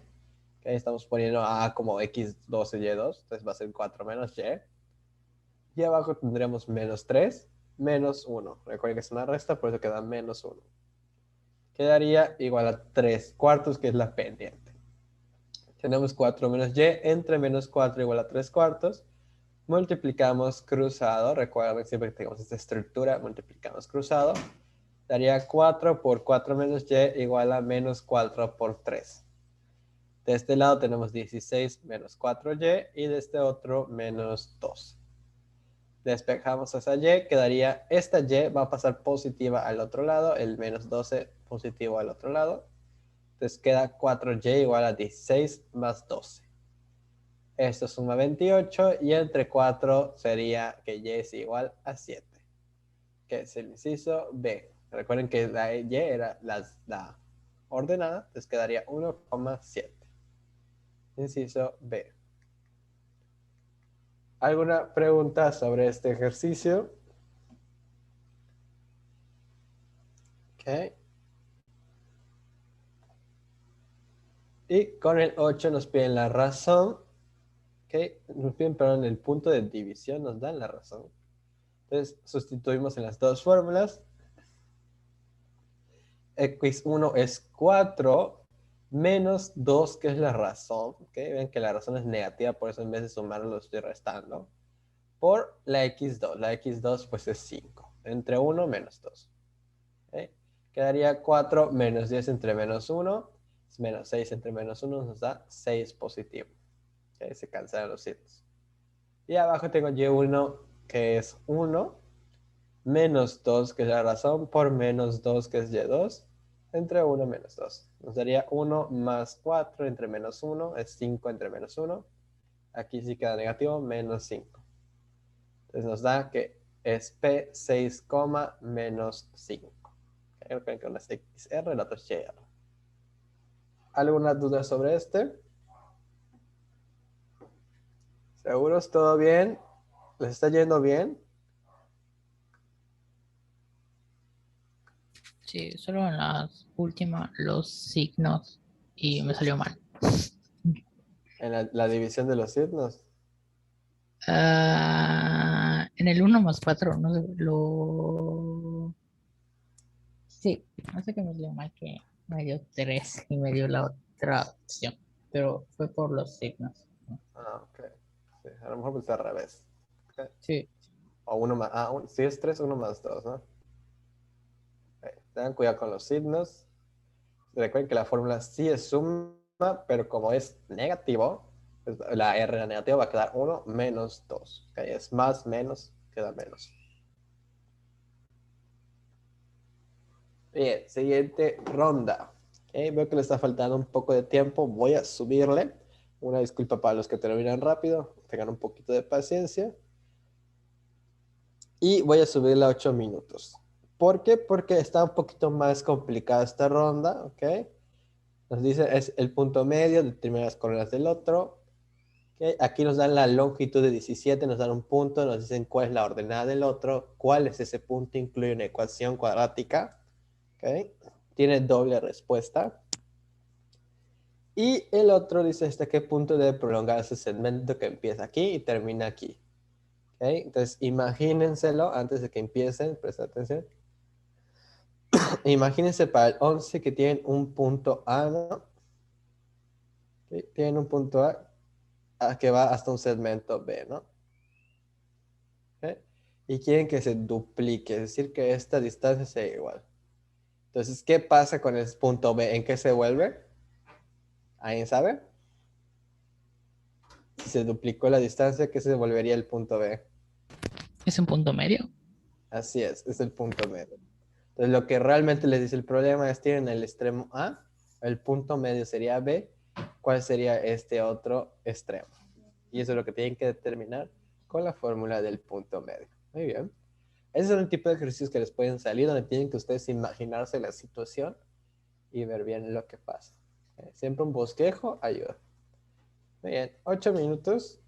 ¿Okay? Estamos poniendo A como X12, Y2, entonces va a ser 4 menos Y. Y abajo tendremos menos 3, menos 1. Recuerden que es una resta, por eso queda menos 1. Quedaría igual a 3/4, que es la pendiente. Tenemos 4 menos Y entre menos 4 igual a 3/4. Multiplicamos cruzado. Recuerden siempre que tengamos esta estructura, multiplicamos cruzado. Daría 4 por 4 menos Y igual a menos 4 por 3. De este lado tenemos 16 menos 4Y y de este otro menos 2. Despejamos esa Y, quedaría esta Y, va a pasar positiva al otro lado, el menos 12 positivo al otro lado. Entonces queda 4Y igual a 16 más 12. Esto suma 28 y entre 4 sería que Y es igual a 7, que es el inciso B. Recuerden que la Y era la ordenada, entonces quedaría 1,7. Inciso B. ¿Alguna pregunta sobre este ejercicio? Ok. Y con el 8 nos piden la razón. Ok. Nos piden, perdón, el punto de división, nos dan la razón. Entonces sustituimos en las dos fórmulas. X1 es 4 menos 2, que es la razón. ¿Okay? Ven que la razón es negativa, por eso en vez de sumarlo lo estoy restando. Por la X2. La X2 pues es 5. Entre 1 menos 2. ¿Okay? Quedaría 4 menos 10 entre menos 1. Es menos 6 entre menos 1 nos da 6 positivo. ¿Okay? Se cancelan los signos. Y abajo tengo Y1 que es 1. Menos 2 que es la razón por menos 2 que es Y2. Entre 1 menos 2. Nos daría 1 más 4 entre menos 1. Es 5 entre menos 1. Aquí sí queda negativo, menos 5. Entonces nos da que es P6, menos 5. Creo que una es XR, la otra es YR. ¿Alguna duda sobre este? ¿Seguros? ¿Todo bien? ¿Les está yendo bien? Sí, solo en las últimas los signos y me salió mal. ¿En la división de los signos? En el 1 más 4, no sé, Sí, no sé qué me salió mal, que me dio 3 y me dio la otra opción, pero fue por los signos. Ah, ok. Sí, a lo mejor pues al revés. Okay. Sí. O uno más. Si es 3, 1 más 2, ¿no? Okay. Tengan cuidado con los signos. Recuerden que la fórmula sí es suma, pero como es negativo, pues la R la negativa va a quedar 1 menos 2. Okay. Es más, menos, queda menos. Bien, siguiente ronda. Okay. Veo que le está faltando un poco de tiempo. Voy a subirle. Una disculpa para los que terminan rápido. Tengan un poquito de paciencia. Y voy a subirla a 8 minutos. ¿Por qué? Porque está un poquito más complicada esta ronda, ¿ok? Nos dice, es el punto medio, determina las coordenadas del otro. ¿Okay? Aquí nos dan la longitud de 17, nos dan un punto, nos dicen cuál es la ordenada del otro, cuál es ese punto, incluye una ecuación cuadrática. ¿Ok? Tiene doble respuesta. Y el otro dice hasta qué punto debe prolongarse ese segmento que empieza aquí y termina aquí. ¿Ok? Entonces, imagínenselo antes de que empiecen, presta atención. Imagínense para el 11 que tienen un punto A, ¿no? ¿Ok? Tienen un punto A que va hasta un segmento B, ¿no? ¿Ok? Y quieren que se duplique, es decir, que esta distancia sea igual. Entonces, ¿qué pasa con el punto B? ¿En qué se vuelve? ¿Alguien sabe? Si se duplicó la distancia, ¿qué se volvería el punto B? ¿Es un punto medio? Así es el punto medio. Entonces, lo que realmente les dice el problema es tienen el extremo A, el punto medio sería B, ¿cuál sería este otro extremo? Y eso es lo que tienen que determinar con la fórmula del punto medio. Muy bien. Ese es un tipo de ejercicios que les pueden salir donde tienen que ustedes imaginarse la situación y ver bien lo que pasa. Siempre un bosquejo ayuda. Muy bien, 8 minutos.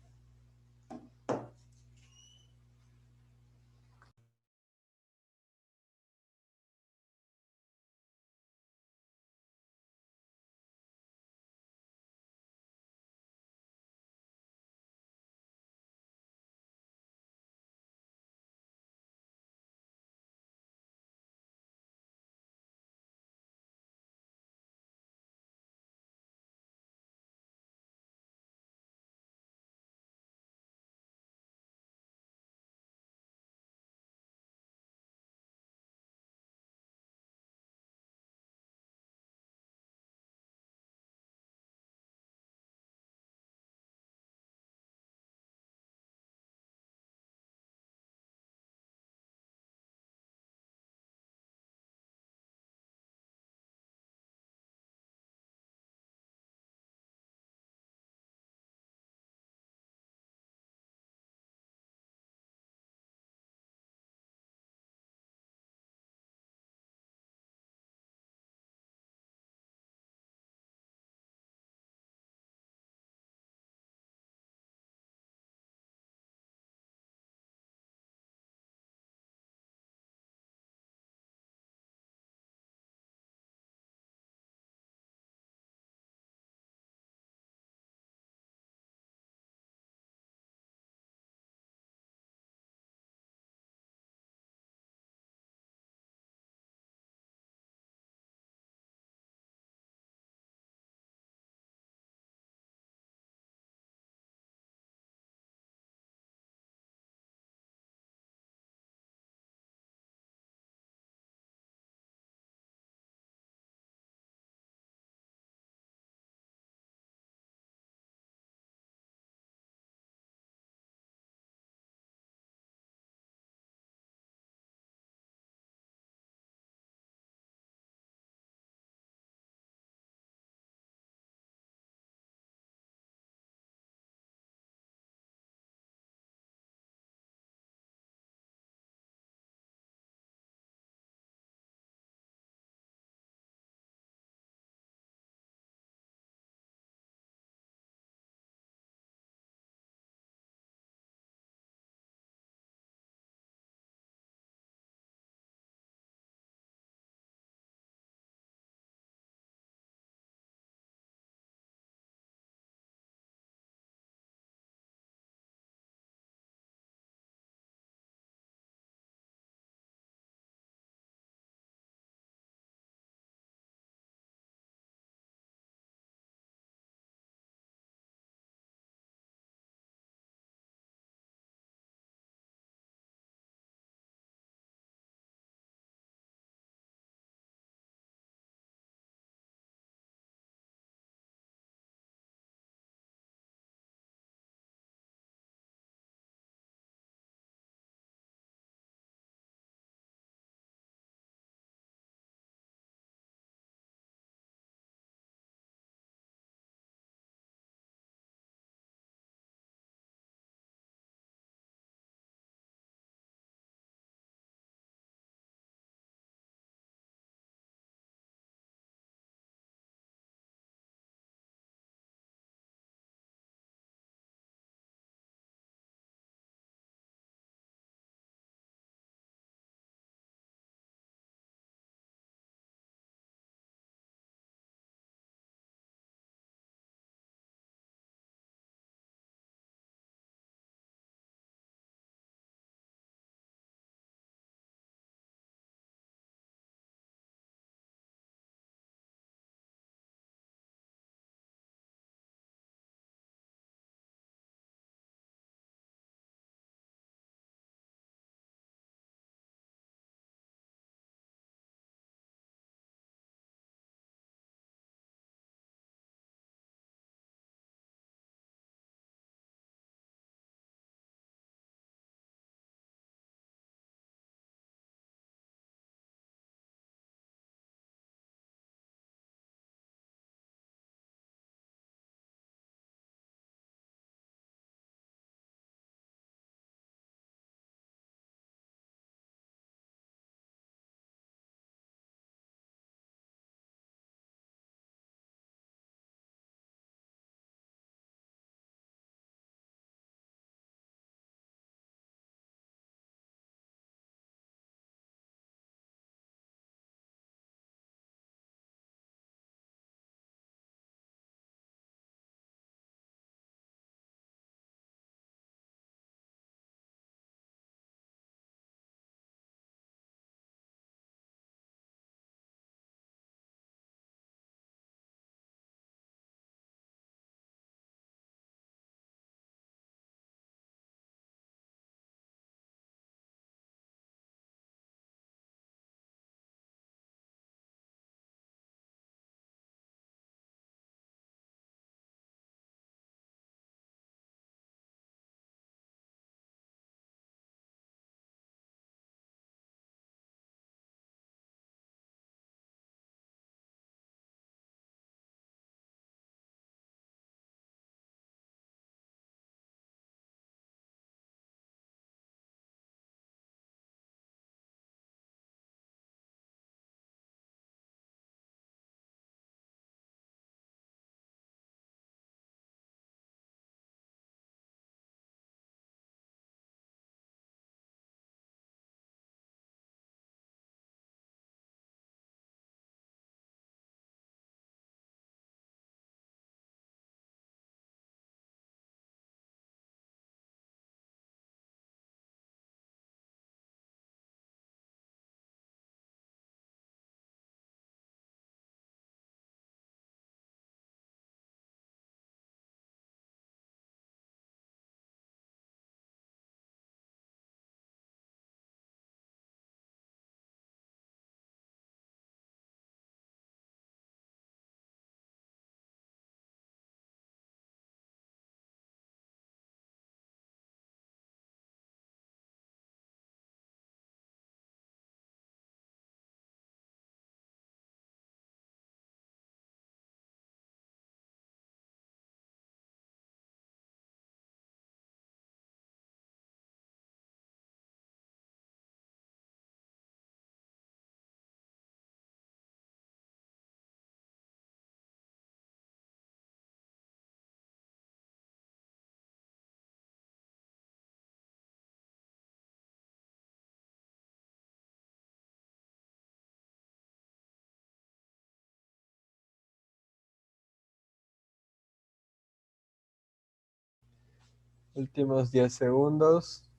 Últimos 10 segundos.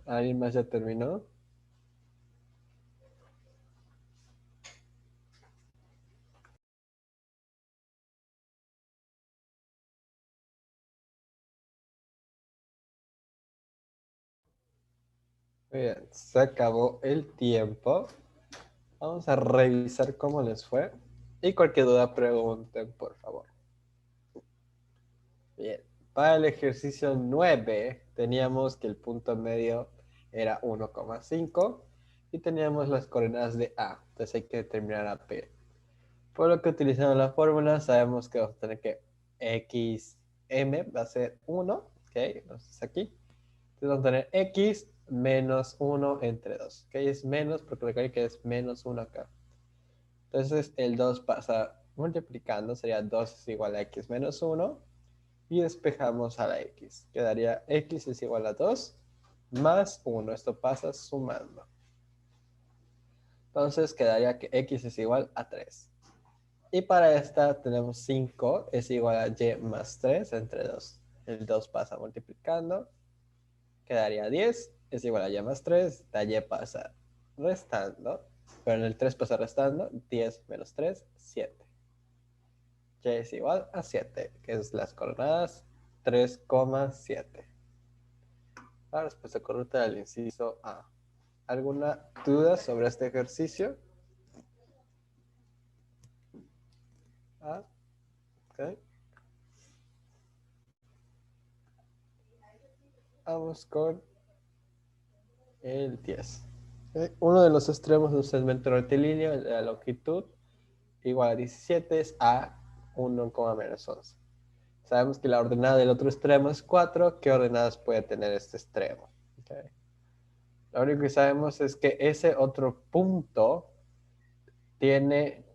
¿Alguien más ya terminó? Bien, se acabó el tiempo. Vamos a revisar cómo les fue. Y cualquier duda pregunten, por favor. Bien, para el ejercicio 9 teníamos que el punto medio era 1,5 y teníamos las coordenadas de A. Entonces hay que determinar a P. Por lo que utilizando la fórmula sabemos que vamos a tener que xm va a ser 1. Ok, entonces aquí. Entonces vamos a tener x menos 1 entre 2. Ok, es menos porque recuerden que es menos 1 acá. Entonces el 2 pasa multiplicando, sería 2 es igual a x menos 1. Y despejamos a la x. Quedaría x es igual a 2 más 1. Esto pasa sumando. Entonces quedaría que x es igual a 3. Y para esta tenemos 5 es igual a y más 3 entre 2. El 2 pasa multiplicando. Quedaría 10 es igual a y más 3. La y pasa restando. Pero en el 3 pasa restando. 10 menos 3, 7. Y es igual a 7, que es las coordenadas 3,7. La respuesta correcta del inciso A. ¿Alguna duda sobre este ejercicio? A. Ok. Vamos con el 10. Ok. Uno de los extremos de un segmento rectilíneo, la longitud igual a 17 es A 1, menos 11. Sabemos que la ordenada del otro extremo es 4. ¿Qué ordenadas puede tener este extremo? Okay. Lo único que sabemos es que ese otro punto tiene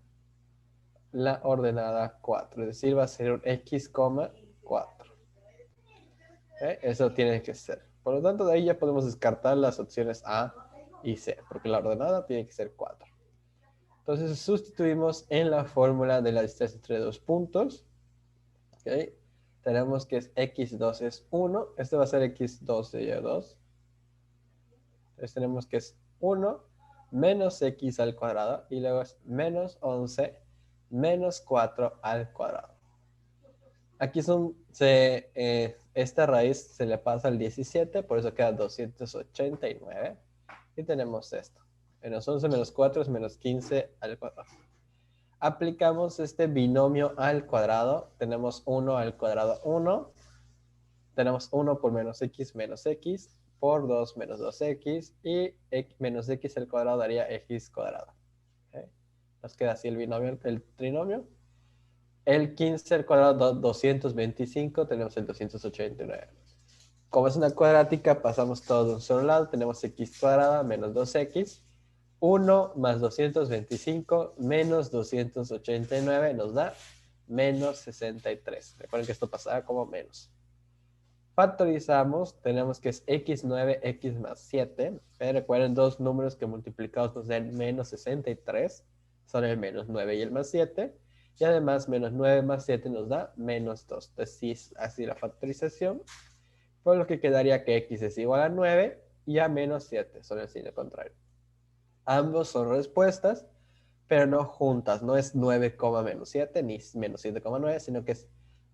la ordenada 4, es decir, va a ser un x, 4. Eso tiene que ser. Por lo tanto, de ahí ya podemos descartar las opciones A y C, porque la ordenada tiene que ser 4. Entonces, sustituimos en la fórmula de la distancia entre dos puntos. ¿Okay? Tenemos que es x2 es 1. Este va a ser x2 de y2. Entonces, tenemos que es 1 menos x al cuadrado y luego es menos 11 menos 4 al cuadrado. Aquí esta raíz se le pasa al 17, por eso queda 289. Y tenemos esto. Menos 11 menos 4 es menos 15 al cuadrado. Aplicamos este binomio al cuadrado. Tenemos 1 al cuadrado 1. Tenemos 1 por menos x por 2 menos 2x. Y menos x al cuadrado daría x cuadrado. ¿Okay? Nos queda así el binomio, el trinomio. El 15 al cuadrado, 225, tenemos el 289. Como es una cuadrática, pasamos todo de un solo lado. Tenemos x cuadrada menos 2x. 1 más 225 menos 289 nos da menos 63. Recuerden que esto pasaba como menos. Factorizamos, tenemos que es x9, x más 7. Recuerden dos números que multiplicados nos dan menos 63. Son el menos 9 y el más 7. Y además, menos 9 más 7 nos da menos 2. Entonces, sí, así la factorización. Por lo que quedaría que x es igual a 9 y a menos 7. Son el signo contrario. Ambos son respuestas, pero no juntas. No es 9, menos 7 ni menos 7,9, sino que es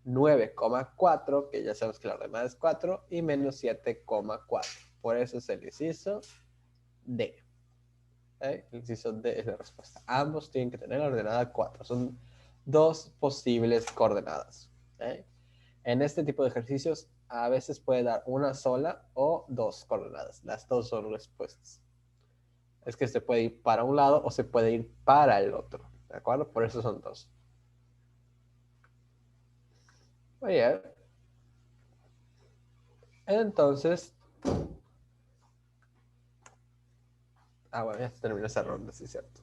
9,4, que ya sabemos que la ordenada es 4, y menos 7,4. Por eso es el inciso D. El inciso D es la respuesta. Ambos tienen que tener la ordenada 4. Son dos posibles coordenadas. En este tipo de ejercicios a veces puede dar una sola o dos coordenadas. Las dos son respuestas. Es que se puede ir para un lado o se puede ir para el otro. ¿De acuerdo? Por eso son dos. Oye. Entonces. Bueno, ya terminó esa ronda, sí es cierto.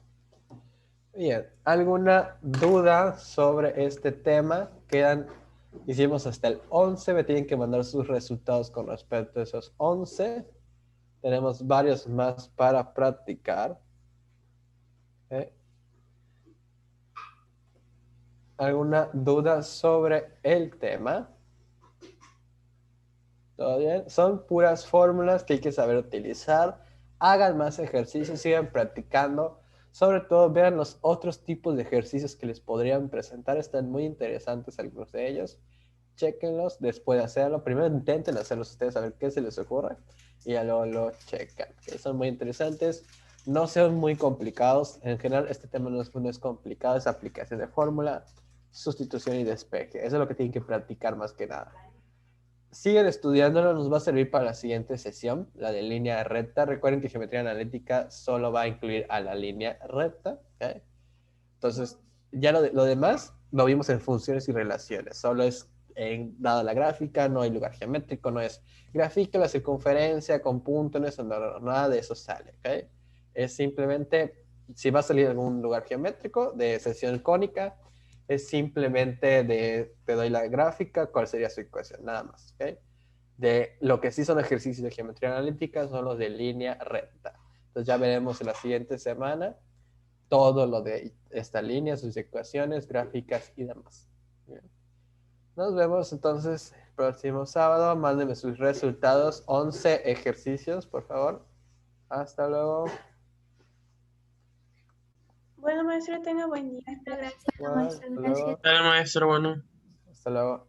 Bien, ¿alguna duda sobre este tema? Hicimos hasta el 11, me tienen que mandar sus resultados con respecto a esos 11. Tenemos varios más para practicar. alguna duda sobre el tema? ¿Todo bien? Son puras fórmulas que hay que saber utilizar. Hagan más ejercicios, sigan practicando. Sobre todo, vean los otros tipos de ejercicios que les podrían presentar. Están muy interesantes algunos de ellos. Chéquenlos después de hacerlo. Primero intenten hacerlos ustedes a ver qué se les ocurre. Y ya luego lo checan. Que son muy interesantes. No sean muy complicados. En general, este tema no es complicado. Es aplicación de fórmula, sustitución y despeje. Eso es lo que tienen que practicar más que nada. Siguen estudiándolo, nos va a servir para la siguiente sesión, la de línea recta. Recuerden que geometría analítica solo va a incluir a la línea recta. ¿Okay? Entonces, ya lo demás lo vimos en funciones y relaciones. Solo es dada la gráfica, no hay lugar geométrico, no es grafica la circunferencia con punto, no es nada de eso sale. ¿Okay? Es simplemente, si va a salir algún lugar geométrico de sección cónica, es simplemente te doy la gráfica, cuál sería su ecuación, nada más. ¿Okay? De lo que sí son ejercicios de geometría analítica son los de línea recta. Entonces ya veremos en la siguiente semana todo lo de esta línea, sus ecuaciones, gráficas y demás. Bien. Nos vemos entonces el próximo sábado. Mándenme sus resultados. 11 ejercicios, por favor. Hasta luego. Bueno, maestro, tenga buen día. Gracias, Bueno, maestro. hasta Gracias. luego. Dale, maestro, bueno. Hasta luego.